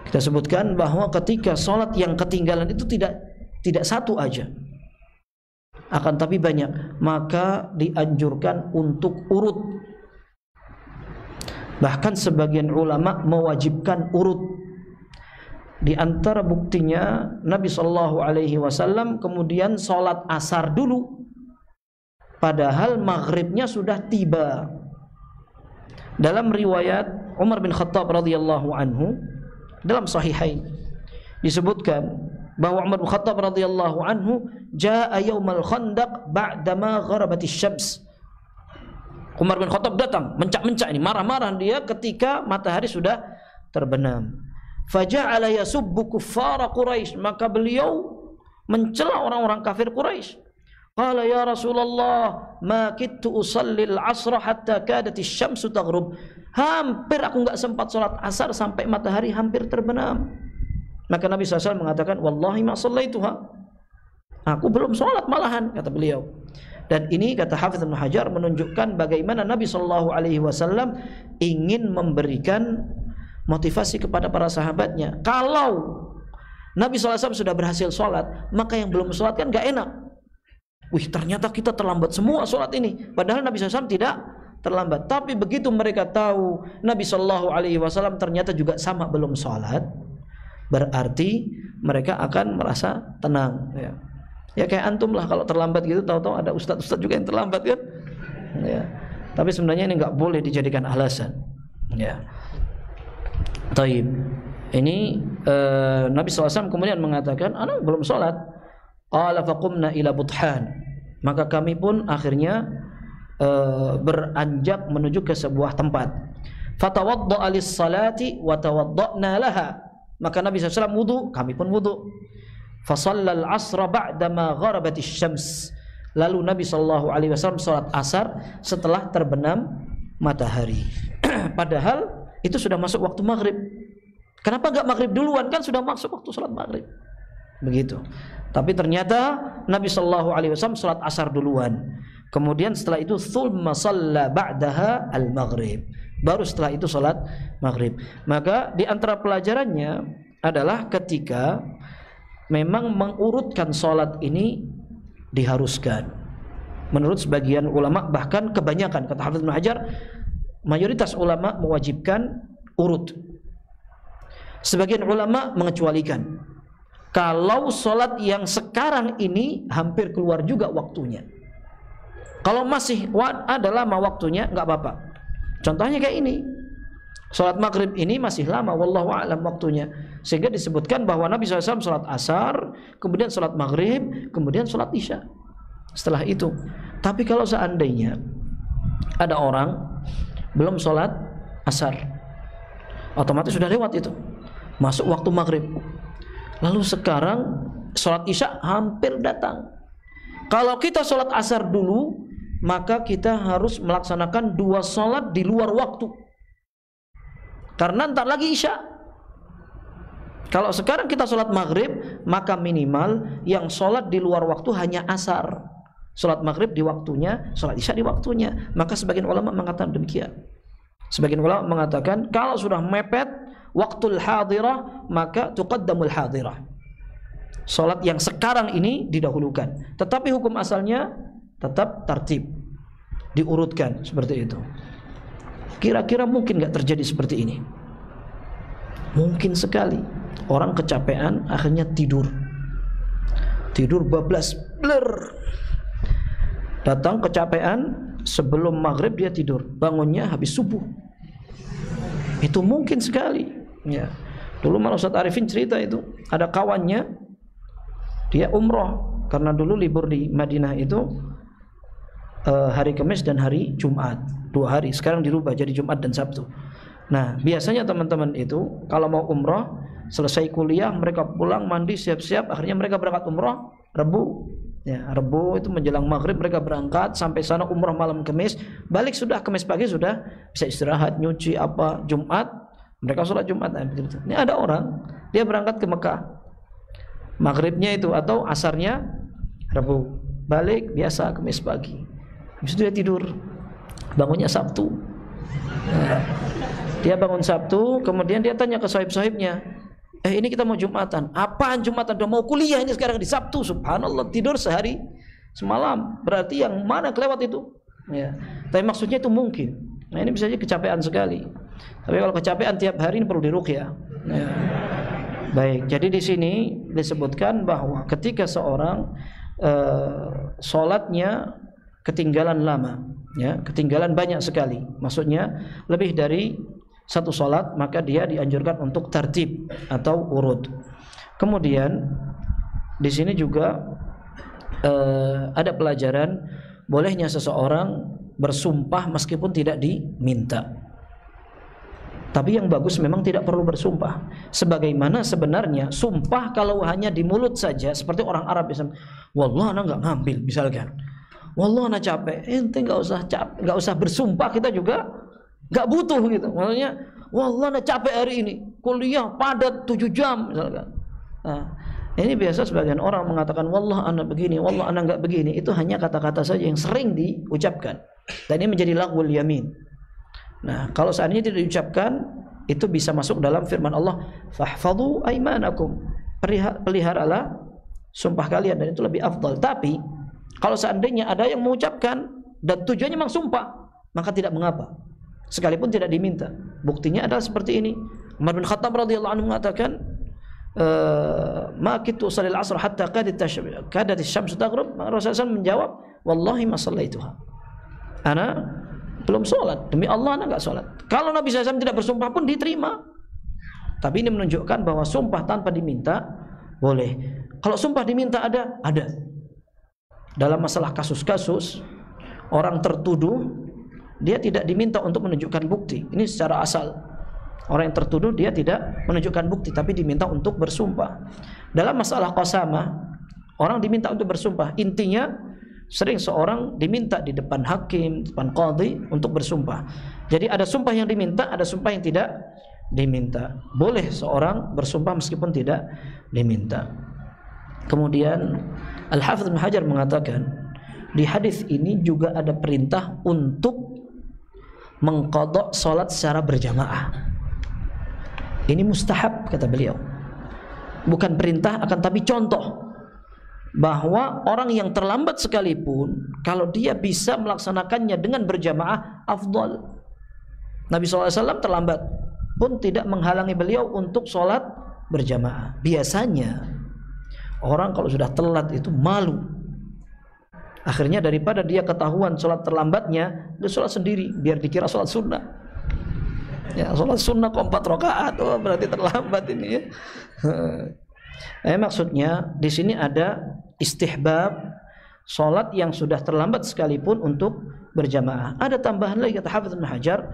Kita sebutkan bahwa ketika salat yang ketinggalan itu tidak satu aja, akan tapi banyak, maka dianjurkan untuk urut. Bahkan sebagian ulama mewajibkan urut. Di antara buktinya Nabi sallallahu alaihi wasallam kemudian sholat asar dulu, padahal maghribnya sudah tiba. Dalam riwayat Umar bin Khattab radhiyallahu anhu dalam Sahihain disebutkan bahwa Umar bin Khattab radhiyallahu anhu jaa yaumal khandaq ba'dama gharabatis syams. Umar bin Khattab datang mencak-mencak, ini marah-marah dia ketika matahari sudah terbenam. Faja'ala yasubbu kuffara Quraisy, maka beliau mencela orang-orang kafir Quraisy. Qala ya Rasulullah, ma kittu usalli al-'asra hatta kadat asy-syamsu taghrub. Hampir aku enggak sempat salat asar sampai matahari hampir terbenam. Maka Nabi SAW mengatakan, wallahi ma shallaituha. Aku belum salat malahan, kata beliau. Dan ini kata Hafidz Ibnu Hajar menunjukkan bagaimana Nabi sallallahu alaihi wasallam ingin memberikan motivasi kepada para sahabatnya. Kalau Nabi SAW sudah berhasil sholat, maka yang belum sholat kan gak enak. Wih, ternyata kita terlambat semua sholat ini. Padahal Nabi SAW tidak terlambat. Tapi begitu mereka tahu Nabi SAW ternyata juga sama belum sholat, berarti mereka akan merasa tenang. Ya kayak antum lah, kalau terlambat gitu, tahu-tahu ada ustadz-ustadz juga yang terlambat kan. Ya. Tapi sebenarnya ini nggak boleh dijadikan alasan. Ya. Taib. Ini Nabi SAW kemudian mengatakan, anak belum sholat. Qala faqumna ila Buthan. Maka kami pun akhirnya beranjak menuju ke sebuah tempat. Fatawadda'a lis-salati wa tawadda'na laha. Maka Nabi SAW wudu, kami pun wudu. Fasallal asra ba'dama gharabatis syams. Lalu Nabi SAW salat asar setelah terbenam matahari. Padahal itu sudah masuk waktu maghrib. Kenapa enggak maghrib duluan? Kan sudah masuk waktu salat maghrib. Begitu. Tapi ternyata Nabi SAW salat asar duluan. Kemudian setelah itu thumma shalla ba'daha al-maghrib. Baru setelah itu salat maghrib. Maka di antara pelajarannya adalah ketika memang mengurutkan salat ini diharuskan. Menurut sebagian ulama, bahkan kebanyakan, kata Hafidz Ibnu Hajar, mayoritas ulama mewajibkan urut. Sebagian ulama mengecualikan. Kalau sholat yang sekarang ini hampir keluar juga waktunya. Kalau masih ada lama waktunya, nggak apa-apa. Contohnya kayak ini. Sholat maghrib ini masih lama, wallahu a'lam waktunya. Sehingga disebutkan bahwa Nabi SAW sholat asar, kemudian sholat maghrib, kemudian sholat isya. Setelah itu. Tapi kalau seandainya ada orang belum sholat asar, otomatis sudah lewat itu, masuk waktu maghrib. Lalu sekarang sholat isya hampir datang. Kalau kita sholat asar dulu, maka kita harus melaksanakan 2 sholat di luar waktu, karena ntar lagi isya. Kalau sekarang kita sholat maghrib, maka minimal yang sholat di luar waktu hanya asar. Sholat maghrib di waktunya, sholat isya di waktunya. Maka sebagian ulama mengatakan demikian. Sebagian ulama mengatakan kalau sudah mepet waktul hadirah, maka tuqaddamul hadirah. Sholat yang sekarang ini didahulukan. Tetapi hukum asalnya tetap tartib, diurutkan seperti itu. Kira-kira mungkin nggak terjadi seperti ini? Mungkin sekali. Orang kecapean akhirnya tidur bablas, blur. Datang kecapean, sebelum maghrib dia tidur, bangunnya habis subuh. Itu mungkin sekali. Ya. Dulu malah Ustaz Arifin cerita itu, ada kawannya, dia umroh karena dulu libur di Madinah itu hari Kamis dan hari Jumat, 2 hari. Sekarang dirubah jadi Jumat dan Sabtu. Nah, biasanya teman-teman itu kalau mau umroh, selesai kuliah mereka pulang mandi siap-siap, akhirnya mereka berangkat umroh Rebu. Ya, Rebu itu menjelang maghrib mereka berangkat, sampai sana umroh malam Kamis, balik sudah Kamis pagi sudah bisa istirahat, nyuci apa. Jumat mereka sholat Jumat. Ini ada orang dia berangkat ke Mekah, maghribnya itu atau asarnya Rebu, balik biasa Kamis pagi, habis itu dia tidur, bangunnya Sabtu. Nah, dia bangun Sabtu, kemudian dia tanya ke sahib-sahibnya, ini kita mau Jumatan. Apaan Jumatan? Udah mau kuliah ini sekarang di Sabtu. Subhanallah, tidur sehari semalam. Berarti yang mana kelewat itu? Ya. Tapi maksudnya itu mungkin. Nah, ini bisa jadi kecapean sekali. Tapi kalau kecapean tiap hari ini perlu diruqyah. Ya. Baik, jadi di sini disebutkan bahwa ketika seorang sholatnya ketinggalan lama, ya, ketinggalan banyak sekali. Maksudnya lebih dari 1 sholat, maka dia dianjurkan untuk tertib atau urut. Kemudian di sini juga ada pelajaran bolehnya seseorang bersumpah meskipun tidak diminta. Tapi yang bagus memang tidak perlu bersumpah. Sebagaimana sebenarnya sumpah kalau hanya di mulut saja, seperti orang Arab misalnya, wallah ana nggak ngambil misalkan, wallah ana capek, ente nggak usah bersumpah, kita juga nggak butuh gitu. Maksudnya, wallah ana capek hari ini, kuliah padat 7 jam misalkan. Nah, ini biasa sebagian orang mengatakan wallah ana begini, wallah ana nggak begini. Itu hanya kata-kata saja yang sering diucapkan. Dan ini menjadi laghul yamin. Nah, kalau seandainya tidak diucapkan, itu bisa masuk dalam firman Allah, fahfadhu aimanakum. Peliharalah sumpah kalian, dan itu lebih afdal. Tapi kalau seandainya ada yang mengucapkan dan tujuannya memang sumpah, maka tidak mengapa, sekalipun tidak diminta. Buktinya adalah seperti ini. Umar bin Khattab radhiyallahu anhu mengatakan, ma kitu salil asr hatta kadat asy-syamsu taghrib. Rasulullah SAW menjawab, wallahi ma sallaituha. Ana belum sholat, demi Allah ana enggak sholat. Kalau Nabi SAW tidak bersumpah pun diterima. Tapi ini menunjukkan bahwa sumpah tanpa diminta boleh. Kalau sumpah diminta ada. Dalam masalah kasus-kasus orang tertuduh, dia tidak diminta untuk menunjukkan bukti. Ini secara asal. Orang yang tertuduh dia tidak menunjukkan bukti, tapi diminta untuk bersumpah. Dalam masalah qasamah, orang diminta untuk bersumpah. Intinya sering seorang diminta di depan hakim, depan qadhi untuk bersumpah. Jadi ada sumpah yang diminta, ada sumpah yang tidak diminta. Boleh seorang bersumpah meskipun tidak diminta. Kemudian Al-Hafidz Ibnu Hajar mengatakan, di hadis ini juga ada perintah untuk mengqadha salat secara berjamaah. Ini mustahab kata beliau. Bukan perintah, akan tapi contoh bahwa orang yang terlambat sekalipun, kalau dia bisa melaksanakannya dengan berjamaah, afdal. Nabi SAW terlambat pun tidak menghalangi beliau untuk sholat berjamaah. Biasanya orang kalau sudah telat itu malu. Akhirnya daripada dia ketahuan sholat terlambatnya, dia sholat sendiri biar dikira sholat sunnah. Ya, sholat sunnah kok 4 rakaat, oh berarti terlambat ini ya. Maksudnya di sini ada istihbab sholat yang sudah terlambat sekalipun untuk berjamaah. Ada tambahan lagi kata Hafidz Ibnu Hajar,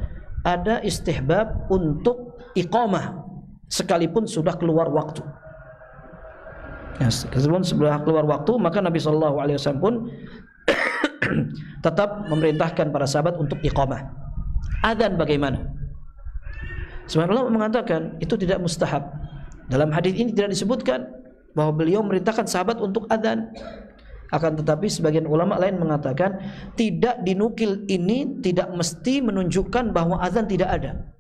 ada istihbab untuk iqamah sekalipun sudah keluar waktu. Ya, sekalipun sudah keluar waktu, maka Nabi SAW pun tetap memerintahkan para sahabat untuk iqamah. Adzan bagaimana? Sebagian ulama mengatakan itu tidak mustahab. Dalam hadis ini tidak disebutkan bahwa beliau memerintahkan sahabat untuk adzan. Akan tetapi sebagian ulama lain mengatakan tidak dinukil ini tidak mesti menunjukkan bahwa azan tidak ada.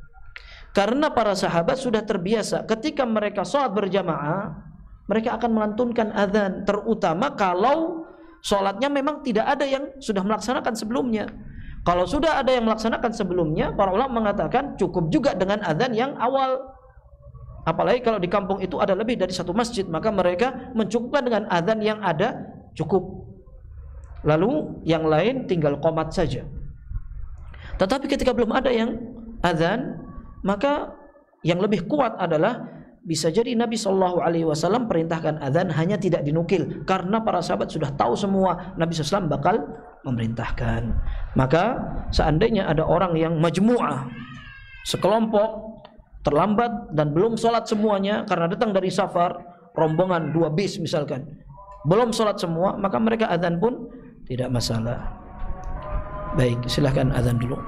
Karena para sahabat sudah terbiasa ketika mereka sholat berjamaah, mereka akan melantunkan azan, terutama kalau sholatnya memang tidak ada yang sudah melaksanakan sebelumnya. Kalau sudah ada yang melaksanakan sebelumnya, para ulama mengatakan cukup juga dengan azan yang awal. Apalagi kalau di kampung itu ada lebih dari satu masjid, maka mereka mencukupkan dengan azan yang ada cukup. Lalu yang lain tinggal qomat saja. Tetapi ketika belum ada yang azan, maka yang lebih kuat adalah bisa jadi Nabi SAW perintahkan azan hanya tidak dinukil karena para sahabat sudah tahu semua Nabi SAW bakal memerintahkan. Maka seandainya ada orang yang majmu'ah, sekelompok terlambat dan belum sholat semuanya karena datang dari safar, rombongan 2 bis misalkan, belum sholat semua, maka mereka azan pun tidak masalah. Baik, silahkan azan dulu.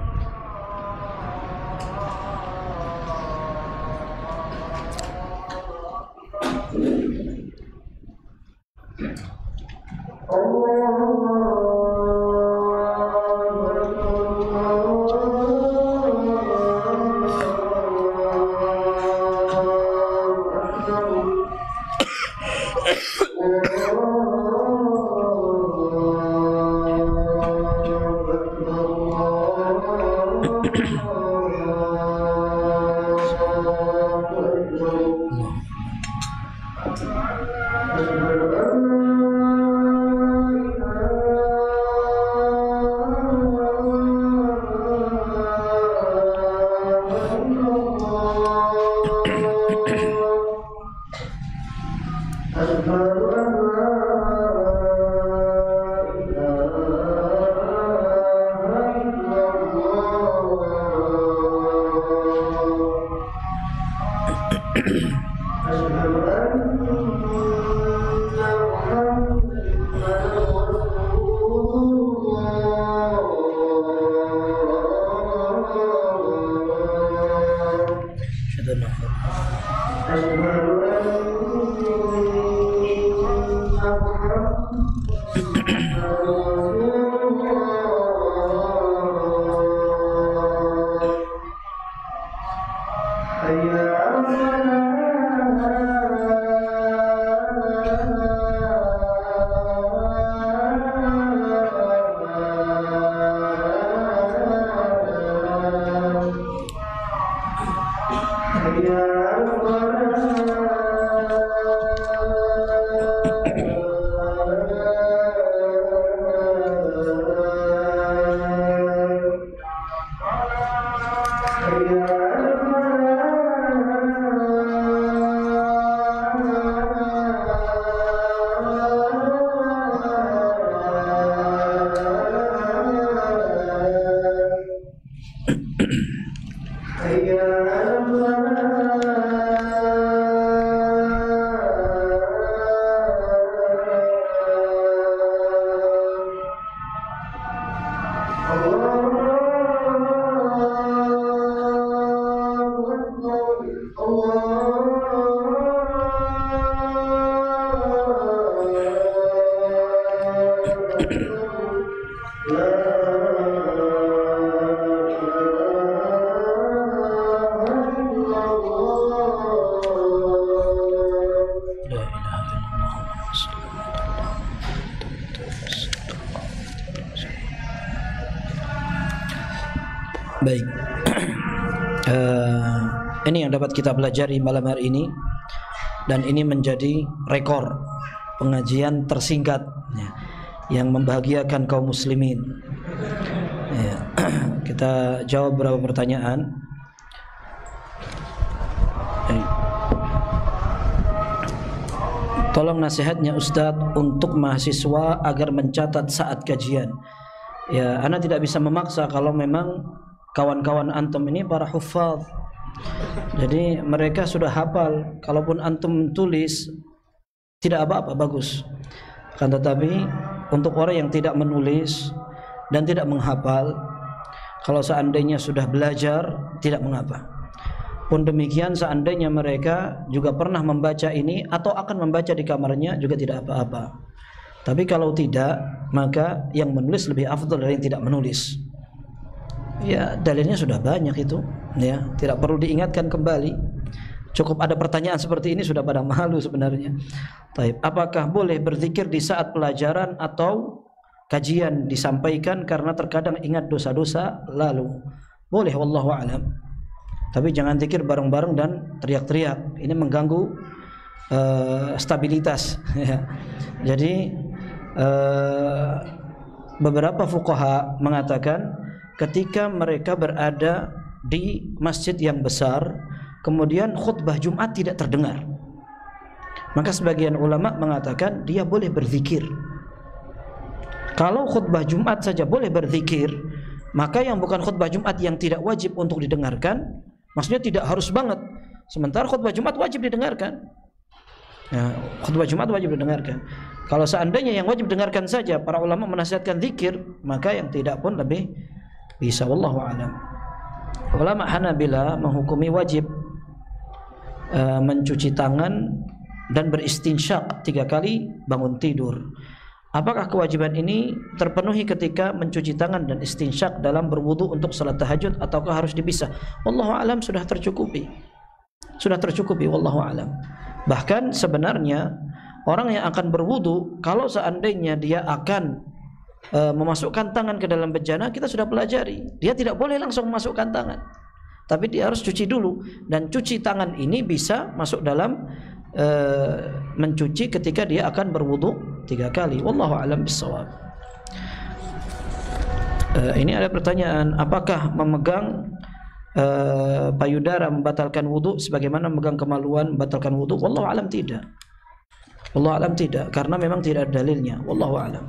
Baik. Ini yang dapat kita pelajari malam hari ini, dan ini menjadi rekor pengajian tersingkat ya, yang membahagiakan kaum muslimin ya. Kita jawab beberapa pertanyaan. Tolong nasihatnya Ustadz untuk mahasiswa agar mencatat saat kajian. Ya, ana tidak bisa memaksa kalau memang kawan-kawan antum ini para hufadz. Jadi mereka sudah hafal. Kalaupun antum tulis tidak apa-apa, bagus. Kan tetapi untuk orang yang tidak menulis dan tidak menghafal, kalau seandainya sudah belajar tidak mengapa. Pun demikian seandainya mereka juga pernah membaca ini atau akan membaca di kamarnya juga tidak apa-apa. Tapi kalau tidak, maka yang menulis lebih afdal dari yang tidak menulis. Ya, dalilnya sudah banyak itu, ya, tidak perlu diingatkan kembali. Cukup ada pertanyaan seperti ini sudah pada malu sebenarnya. Taib, apakah boleh berzikir di saat pelajaran atau kajian disampaikan karena terkadang ingat dosa-dosa lalu? Boleh, wallahu a'lam. Tapi jangan zikir bareng-bareng dan teriak-teriak. Ini mengganggu stabilitas. Jadi beberapa fuqaha mengatakan ketika mereka berada di masjid yang besar, kemudian khutbah Jumat tidak terdengar, maka sebagian ulama mengatakan dia boleh berzikir. Kalau khutbah Jumat saja boleh berzikir, maka yang bukan khutbah Jumat yang tidak wajib untuk didengarkan, maksudnya tidak harus banget. Sementara khutbah Jumat wajib didengarkan. Ya, khutbah Jumat wajib didengarkan. Kalau seandainya yang wajib didengarkan saja para ulama menasihatkan zikir, maka yang tidak pun lebih bisa, wallahu a'lam. Ulama Hanabila menghukumi wajib mencuci tangan dan beristinsyak 3 kali bangun tidur. Apakah kewajiban ini terpenuhi ketika mencuci tangan dan istinsyak dalam berwudu untuk salat tahajud ataukah harus dipisah? Wallahu a'lam, sudah tercukupi. Sudah tercukupi, wallahu a'lam. Bahkan sebenarnya orang yang akan berwudu, kalau seandainya dia akan memasukkan tangan ke dalam bejana, kita sudah pelajari, dia tidak boleh langsung memasukkan tangan, tapi dia harus cuci dulu. Dan cuci tangan ini bisa masuk dalam mencuci ketika dia akan berwudu 3 kali. Wallahu a'lam bissawab. Ini ada pertanyaan, apakah memegang payudara membatalkan wudu sebagaimana memegang kemaluan membatalkan wudu? Wallahu a'lam tidak. Wallahu a'lam tidak, karena memang tidak ada dalilnya. Wallahu a'lam.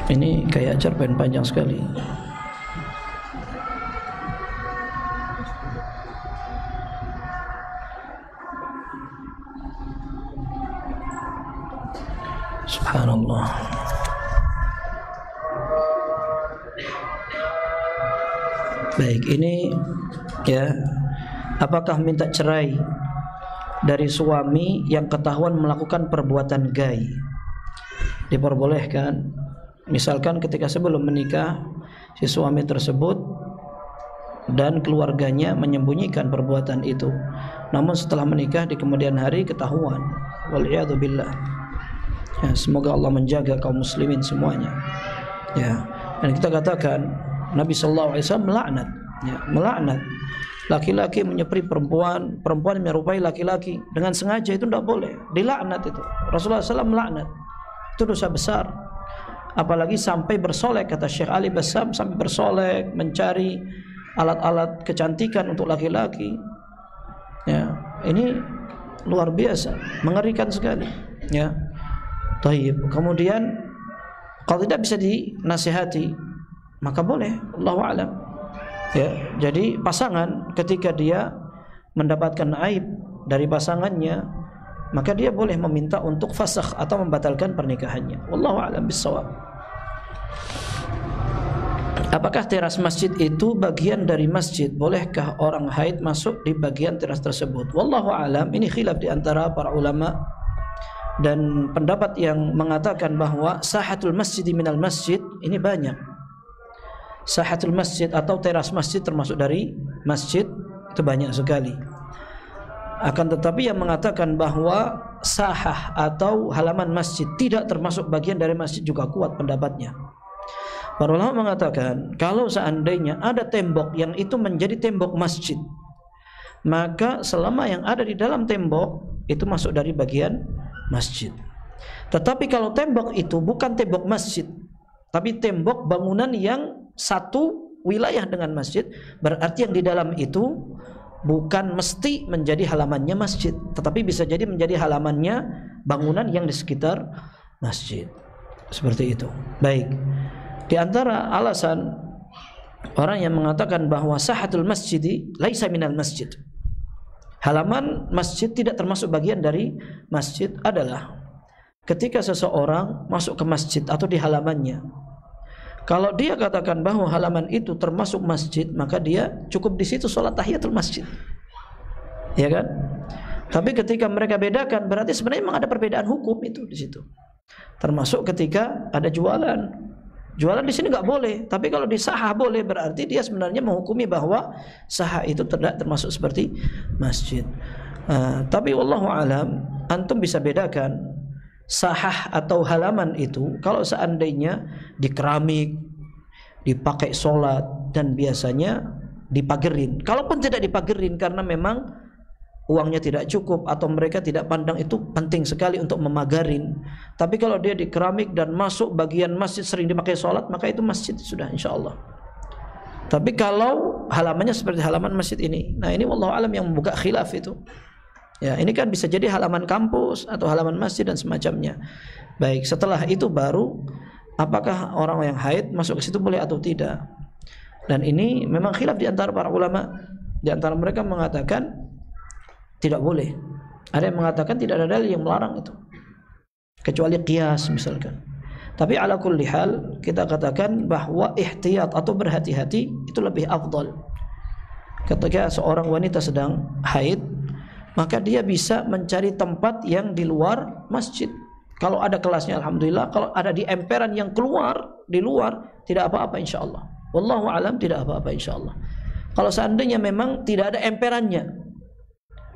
Ini kayak cerpen panjang sekali. Subhanallah. Baik, ini ya, apakah minta cerai dari suami yang ketahuan melakukan perbuatan gay diperbolehkan? Misalkan ketika sebelum menikah si suami tersebut dan keluarganya menyembunyikan perbuatan itu, namun setelah menikah di kemudian hari ketahuan. Wal'iyadu billah. Ya, semoga Allah menjaga kaum muslimin semuanya. Ya, dan kita katakan Nabi sallallahu alaihi wasallam melaknat, ya, melaknat laki-laki menyepri perempuan, perempuan menyerupai laki-laki dengan sengaja, itu tidak boleh, dilaknat itu. Rasulullah SAW melaknat, itu dosa besar. Apalagi sampai bersolek, kata Syekh Ali Bassam, sampai bersolek mencari alat-alat kecantikan untuk laki-laki. Ya, ini luar biasa, mengerikan sekali. Ya, taib. Kemudian kalau tidak bisa dinasihati, maka boleh, Allahu a'lam. Ya, jadi pasangan ketika dia mendapatkan aib dari pasangannya, maka dia boleh meminta untuk fasakh atau membatalkan pernikahannya. Wallahu a'lam bissawab. Apakah teras masjid itu bagian dari masjid? Bolehkah orang haid masuk di bagian teras tersebut? Wallahu a'lam. Ini khilaf di antara para ulama, dan pendapat yang mengatakan bahwa sahatul masjid minal masjid ini banyak. Sahatul masjid atau teras masjid termasuk dari masjid itu banyak sekali. Akan tetapi yang mengatakan bahwa sahah atau halaman masjid tidak termasuk bagian dari masjid juga kuat pendapatnya. Para ulama mengatakan kalau seandainya ada tembok yang itu menjadi tembok masjid, maka selama yang ada di dalam tembok itu masuk dari bagian masjid. Tetapi kalau tembok itu bukan tembok masjid, tapi tembok bangunan yang satu wilayah dengan masjid, berarti yang di dalam itu bukan mesti menjadi halamannya masjid, tetapi bisa jadi menjadi halamannya bangunan yang di sekitar masjid. Seperti itu. Baik. Di antara alasan orang yang mengatakan bahwa sahatul masjidi laisa minal masjid, halaman masjid tidak termasuk bagian dari masjid, adalah ketika seseorang masuk ke masjid atau di halamannya, kalau dia katakan bahwa halaman itu termasuk masjid, maka dia cukup di situ sholat tahiyatul masjid, ya kan? Tapi ketika mereka bedakan, berarti sebenarnya memang ada perbedaan hukum itu di situ. Termasuk ketika ada jualan. Jualan di sini nggak boleh, tapi kalau di sahah boleh, berarti dia sebenarnya menghukumi bahwa sahah itu tidak termasuk seperti masjid. Tapi wallahu alam, antum bisa bedakan sahah atau halaman itu kalau seandainya di keramik, dipakai sholat, dan biasanya dipagerin. Kalaupun tidak dipagerin karena memang uangnya tidak cukup atau mereka tidak pandang itu penting sekali untuk memagarin, tapi kalau dia di keramik dan masuk bagian masjid sering dipakai sholat, maka itu masjid sudah insyaallah. Tapi kalau halamannya seperti halaman masjid ini, nah ini wallahu alam yang membuka khilaf itu. Ya, ini kan bisa jadi halaman kampus atau halaman masjid dan semacamnya. Baik, setelah itu baru apakah orang yang haid masuk ke situ boleh atau tidak. Dan ini memang khilaf di antara para ulama. Di antara mereka mengatakan tidak boleh. Ada yang mengatakan tidak ada dalil yang melarang itu, kecuali qiyas misalkan. Tapi ala kulli hal kita katakan bahwa ihtiyat atau berhati-hati itu lebih afdal. Ketika seorang wanita sedang haid, maka dia bisa mencari tempat yang di luar masjid. Kalau ada kelasnya alhamdulillah, kalau ada di emperan yang keluar, di luar, tidak apa-apa insyaallah. Wallahu alam, tidak apa-apa insyaallah. Kalau seandainya memang tidak ada emperannya,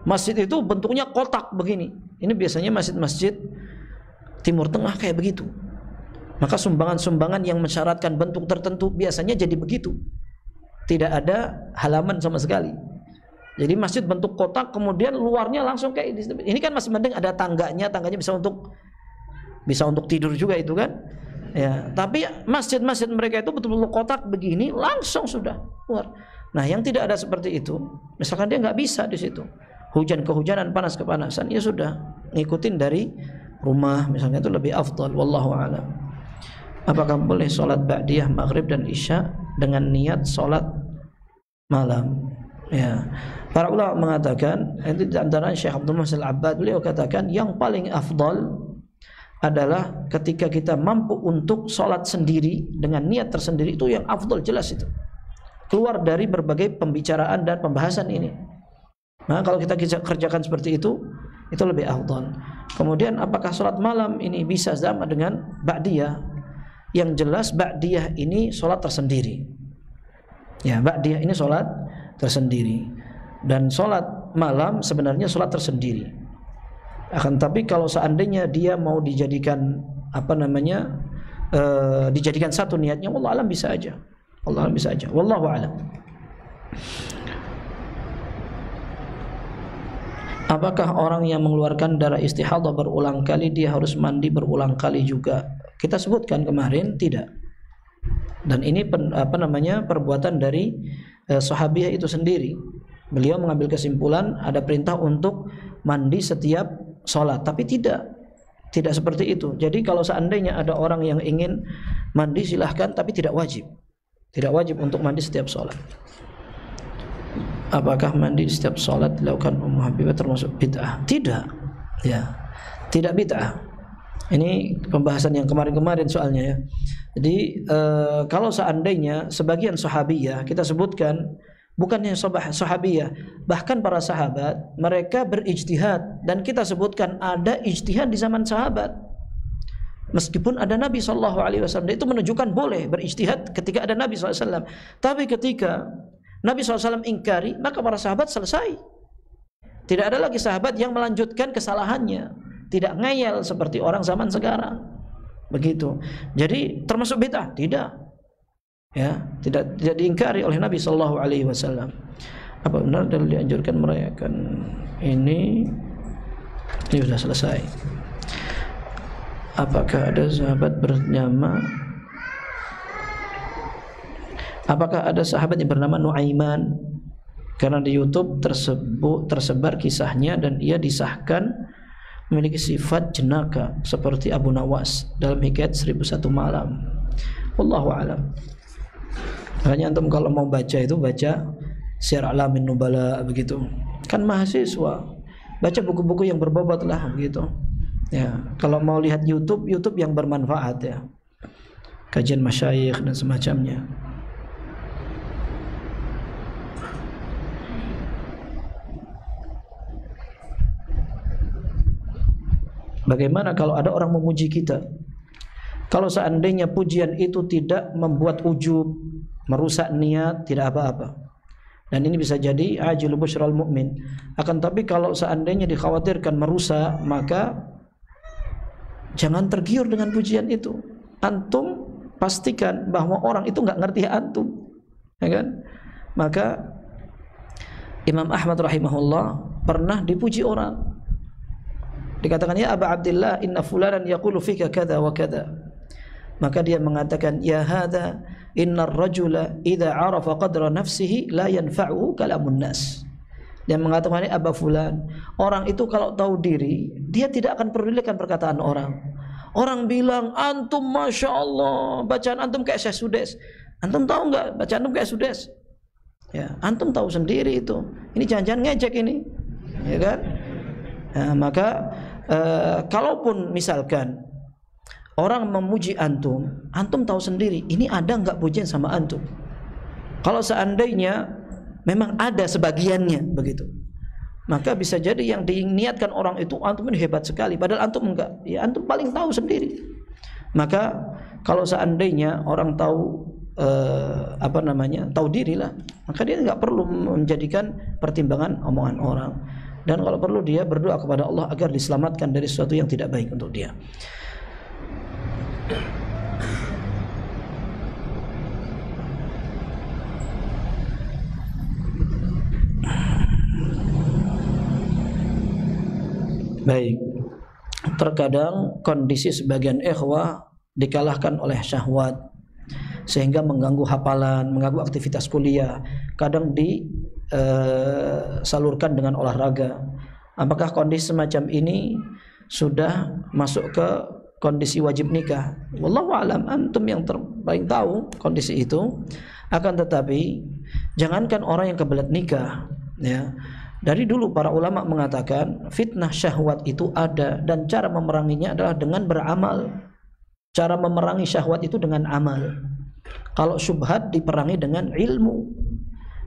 masjid itu bentuknya kotak begini, ini biasanya masjid-masjid Timur Tengah kayak begitu, maka sumbangan-sumbangan yang mensyaratkan bentuk tertentu biasanya jadi begitu, tidak ada halaman sama sekali. Jadi masjid bentuk kotak, kemudian luarnya langsung kayak ini kan masih mending ada tangganya bisa untuk tidur juga itu kan. Ya, tapi masjid-masjid mereka itu betul-betul kotak begini, langsung sudah keluar. Nah, yang tidak ada seperti itu, misalkan dia nggak bisa di situ, hujan kehujanan, panas kepanasan, ya sudah ngikutin dari rumah misalnya, itu lebih afdal. Wallahu a'lam. Apakah boleh sholat ba'diyah maghrib dan isya dengan niat sholat malam? Ya, para ulama mengatakan, itu di antara Syekh Abdul Muhsin Al-Abbad, beliau katakan yang paling afdal adalah ketika kita mampu untuk sholat sendiri dengan niat tersendiri, itu yang afdal, jelas itu keluar dari berbagai pembicaraan dan pembahasan ini. Nah, kalau kita kerjakan seperti itu lebih afdal. Kemudian apakah sholat malam ini bisa sama dengan ba'diyah? Yang jelas ba'diyah ini sholat tersendiri. Ya, ba'diyah ini sholat tersendiri, dan sholat malam sebenarnya sholat tersendiri. Akan tapi kalau seandainya dia mau dijadikan dijadikan satu niatnya, wallahu alam bisa aja. Allah bisa aja. Wallahu alam. Apakah orang yang mengeluarkan darah istihadah berulang kali dia harus mandi berulang kali juga? Kita sebutkan kemarin tidak. Dan ini perbuatan dari sahabiah itu sendiri. Beliau mengambil kesimpulan ada perintah untuk mandi setiap sholat, tapi tidak seperti itu. Jadi kalau seandainya ada orang yang ingin mandi silahkan, tapi tidak wajib untuk mandi setiap sholat. Apakah mandi setiap sholat dilakukan Ummu Habibah termasuk bid'ah? Tidak, ya, tidak bid'ah. Ini pembahasan yang kemarin-kemarin soalnya ya. Jadi kalau seandainya sebagian sahabiyah kita sebutkan, bukannya sahabiyah, bahkan para sahabat mereka berijtihad, dan kita sebutkan ada ijtihad di zaman sahabat. Meskipun ada Nabi SAW, itu menunjukkan boleh berijtihad ketika ada Nabi SAW. Tapi ketika Nabi SAW ingkari, maka para sahabat selesai. Tidak ada lagi sahabat yang melanjutkan kesalahannya, tidak ngeyel seperti orang zaman sekarang. Begitu. Jadi termasuk bid'ah? Tidak. Ya, tidak diingkari oleh Nabi sallallahu alaihi wasallam. Apa benar dalil dianjurkan merayakan ini sudah selesai? Apakah ada sahabat bernama yang bernama Nuaiman? Karena di YouTube tersebar kisahnya dan ia disahkan memiliki sifat jenaka seperti Abu Nawas dalam Hikayat 1001 Malam. Wallahu a'lam. Makanya antum kalau mau baca itu baca Syiar Alamin Nubala begitu. Kan mahasiswa, baca buku-buku yang berbobot lah begitu. Ya, kalau mau lihat YouTube yang bermanfaat ya. Kajian masyayikh dan semacamnya. Bagaimana kalau ada orang memuji kita? Kalau seandainya pujian itu tidak membuat ujub, merusak niat, tidak apa-apa. Dan ini bisa jadi ajil busyral mu'min. Akan tapi kalau seandainya dikhawatirkan merusak, maka jangan tergiur dengan pujian itu. Antum pastikan bahwa orang itu nggak ngerti antum, ya kan? Maka Imam Ahmad rahimahullah pernah dipuji orang. Dikatakan, ya Aba Abdillah, inna fulanan yaqulu fika kada wa kada. Maka dia mengatakan, ya hadha, inna rajula idha arafa qadra nafsihi la yanfa'u kalamun nas. Dia mengatakan, ini Aba Fulan, orang itu kalau tahu diri, dia tidak akan pedulikan perkataan orang. Orang bilang, antum Masya Allah, bacaan antum kayak Syekh Sudes. Antum tahu enggak bacaan antum kayak Sudes? Ya, antum tahu sendiri itu. Ini jangan-jangan ngejek ini, ya kan? Nah, maka kalaupun misalkan orang memuji antum, antum tahu sendiri ini ada enggak pujian sama antum. Kalau seandainya memang ada sebagiannya begitu, maka bisa jadi yang diniatkan orang itu antum ini hebat sekali, padahal antum enggak. Ya antum paling tahu sendiri. Maka kalau seandainya orang tahu tahu diri lah, maka dia enggak perlu menjadikan pertimbangan omongan orang. Dan kalau perlu dia berdoa kepada Allah agar diselamatkan dari sesuatu yang tidak baik untuk dia. Baik. Terkadang kondisi sebagian ikhwah dikalahkan oleh syahwat sehingga mengganggu hafalan, mengganggu aktivitas kuliah. Kadang disalurkan dengan olahraga. Apakah kondisi semacam ini sudah masuk ke kondisi wajib nikah? Wallahu a'lam, antum yang paling tahu kondisi itu. Akan tetapi jangankan orang yang kebelet nikah, ya. Dari dulu para ulama mengatakan fitnah syahwat itu ada dan cara memeranginya adalah dengan beramal. Cara memerangi syahwat itu dengan amal. Kalau syubhat diperangi dengan ilmu.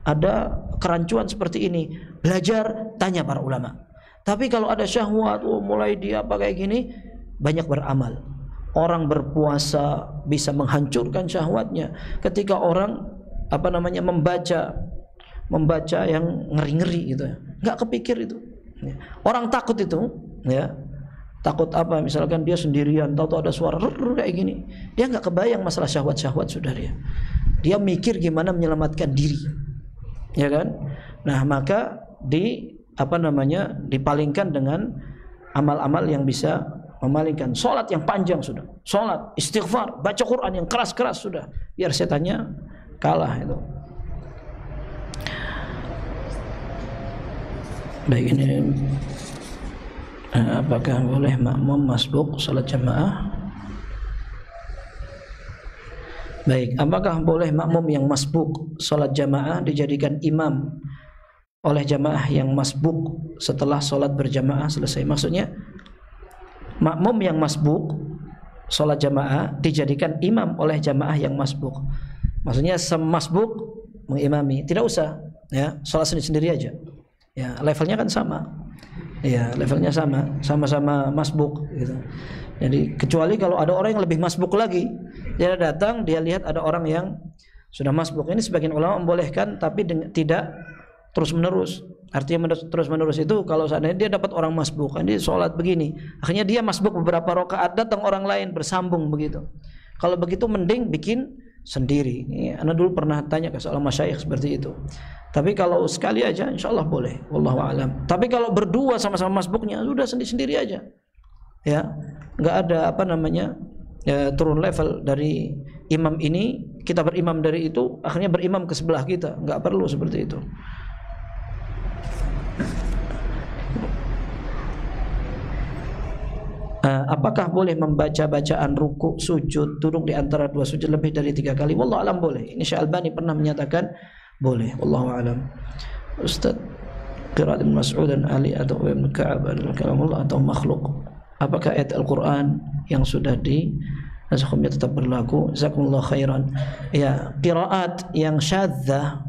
Ada kerancuan seperti ini, belajar, tanya para ulama. Tapi kalau ada syahwat, mulai dia kayak gini, banyak beramal. Orang berpuasa bisa menghancurkan syahwatnya. Ketika orang membaca yang ngeri-ngeri gitu, nggak kepikir itu. Orang takut itu, ya takut apa? Misalkan dia sendirian, tahu-tahu ada suara kayak gini, dia nggak kebayang masalah syahwat sudah dia. Dia mikir gimana menyelamatkan diri, ya kan? Nah maka dipalingkan dengan amal-amal yang bisa memalingkan. Sholat yang panjang sudah, sholat istighfar, baca Quran yang keras-keras sudah, biar setannya kalah itu. Baik, ini apakah boleh makmum masbuk salat jamaah? Baik, apakah boleh makmum yang masbuk salat jamaah dijadikan imam oleh jamaah yang masbuk setelah salat berjamaah selesai? Maksudnya makmum yang masbuk salat jamaah dijadikan imam oleh jamaah yang masbuk. Maksudnya semasbuk mengimami, tidak usah ya, salat sendiri-sendiri aja. Ya, levelnya kan sama. Ya, levelnya sama-sama masbuk gitu. Jadi kecuali kalau ada orang yang lebih masbuk lagi, dia datang, dia lihat ada orang yang sudah masbuk. Ini sebagian ulama membolehkan, tapi tidak terus-menerus. Artinya terus-menerus itu kalau seandainya dia dapat orang masbuk, kan dia sholat begini, akhirnya dia masbuk beberapa rakaat, datang orang lain bersambung begitu. Kalau begitu mending bikin sendiri. Ana dulu pernah tanya ke seorang masyayikh seperti itu. Tapi kalau sekali aja insya Allah boleh, wallahu alam. Tapi kalau berdua sama-sama masbuknya sudah sendiri-sendiri aja. Ya, nggak ada apa namanya turun level dari imam ini, kita berimam dari itu, akhirnya berimam ke sebelah kita, nggak perlu seperti itu. Apakah boleh membaca bacaan ruku, sujud, duduk di antara dua sujud lebih dari 3 kali? Wallahu alam boleh. Ini Syekh Albani pernah menyatakan boleh. Wallahu alam. Ustaz, qiraat Ibnu Mas'ud dan Ali atau Ibnu Ka'ab adalah kalamullah atau makhluk? Apakah ayat Al-Qur'an yang sudah hukumnya tetap berlaku? Jazakumullah khairan. Ya, qiraat yang syadzah,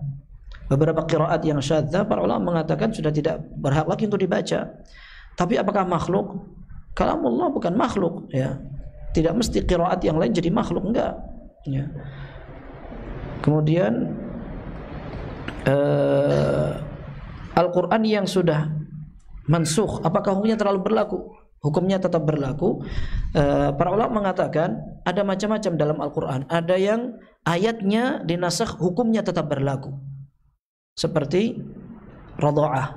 beberapa qiraat yang syadzah para ulama mengatakan sudah tidak berhak lagi untuk dibaca. Tapi apakah makhluk? Kalamullah bukan makhluk, ya. Tidak mesti qiraat yang lain jadi makhluk, enggak. Ya. Kemudian Al-Quran yang sudah mansukh, apakah hukumnya terlalu berlaku? Hukumnya tetap berlaku. Para ulama mengatakan ada macam-macam dalam Al-Quran. Ada yang ayatnya dinasakh, hukumnya tetap berlaku. Seperti radha'ah,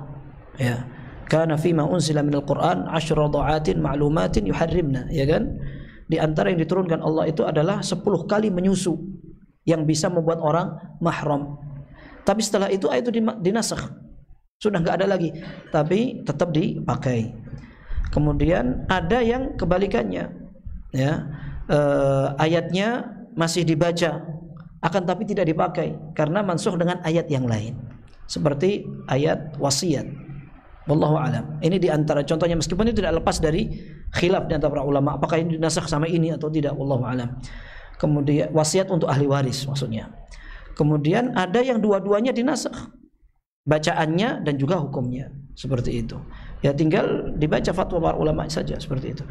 ya. Kana fima unzila minal Qur'an 10 radha'atin ma'lumatin yuharrimna, ya kan? Di antara yang diturunkan Allah itu adalah 10 kali menyusu yang bisa membuat orang mahram. Tapi setelah itu ayat itu dinasakh, sudah enggak ada lagi, tapi tetap dipakai. Kemudian ada yang kebalikannya, ya, ayatnya masih dibaca, akan tapi tidak dipakai karena mansukh dengan ayat yang lain, seperti ayat wasiat. Wallahu alam. Ini diantara contohnya, meskipun itu tidak lepas dari khilaf di antara para ulama, apakah ini dinasakh sama ini atau tidak. Wallahu alam. Kemudian wasiat untuk ahli waris maksudnya. Kemudian ada yang dua-duanya dinasakh, bacaannya dan juga hukumnya, seperti itu. Ya tinggal dibaca fatwa para ulama saja, seperti itu.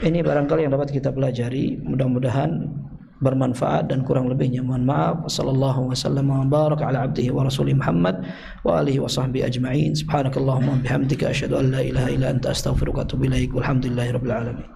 Ini barangkali yang dapat kita pelajari, mudah-mudahan bermanfaat, dan kurang lebihnya mohon maaf. Wassallallahu wasallam wa baraka ala abdihi wa rasulih Muhammad wa alihi wa sahbihi ajma'in. Subhanakallahumma wa bihamdika asyhadu an la ilaha illa anta astaghfiruka wa atubu ilaik. Walhamdulillahirabbil alamin.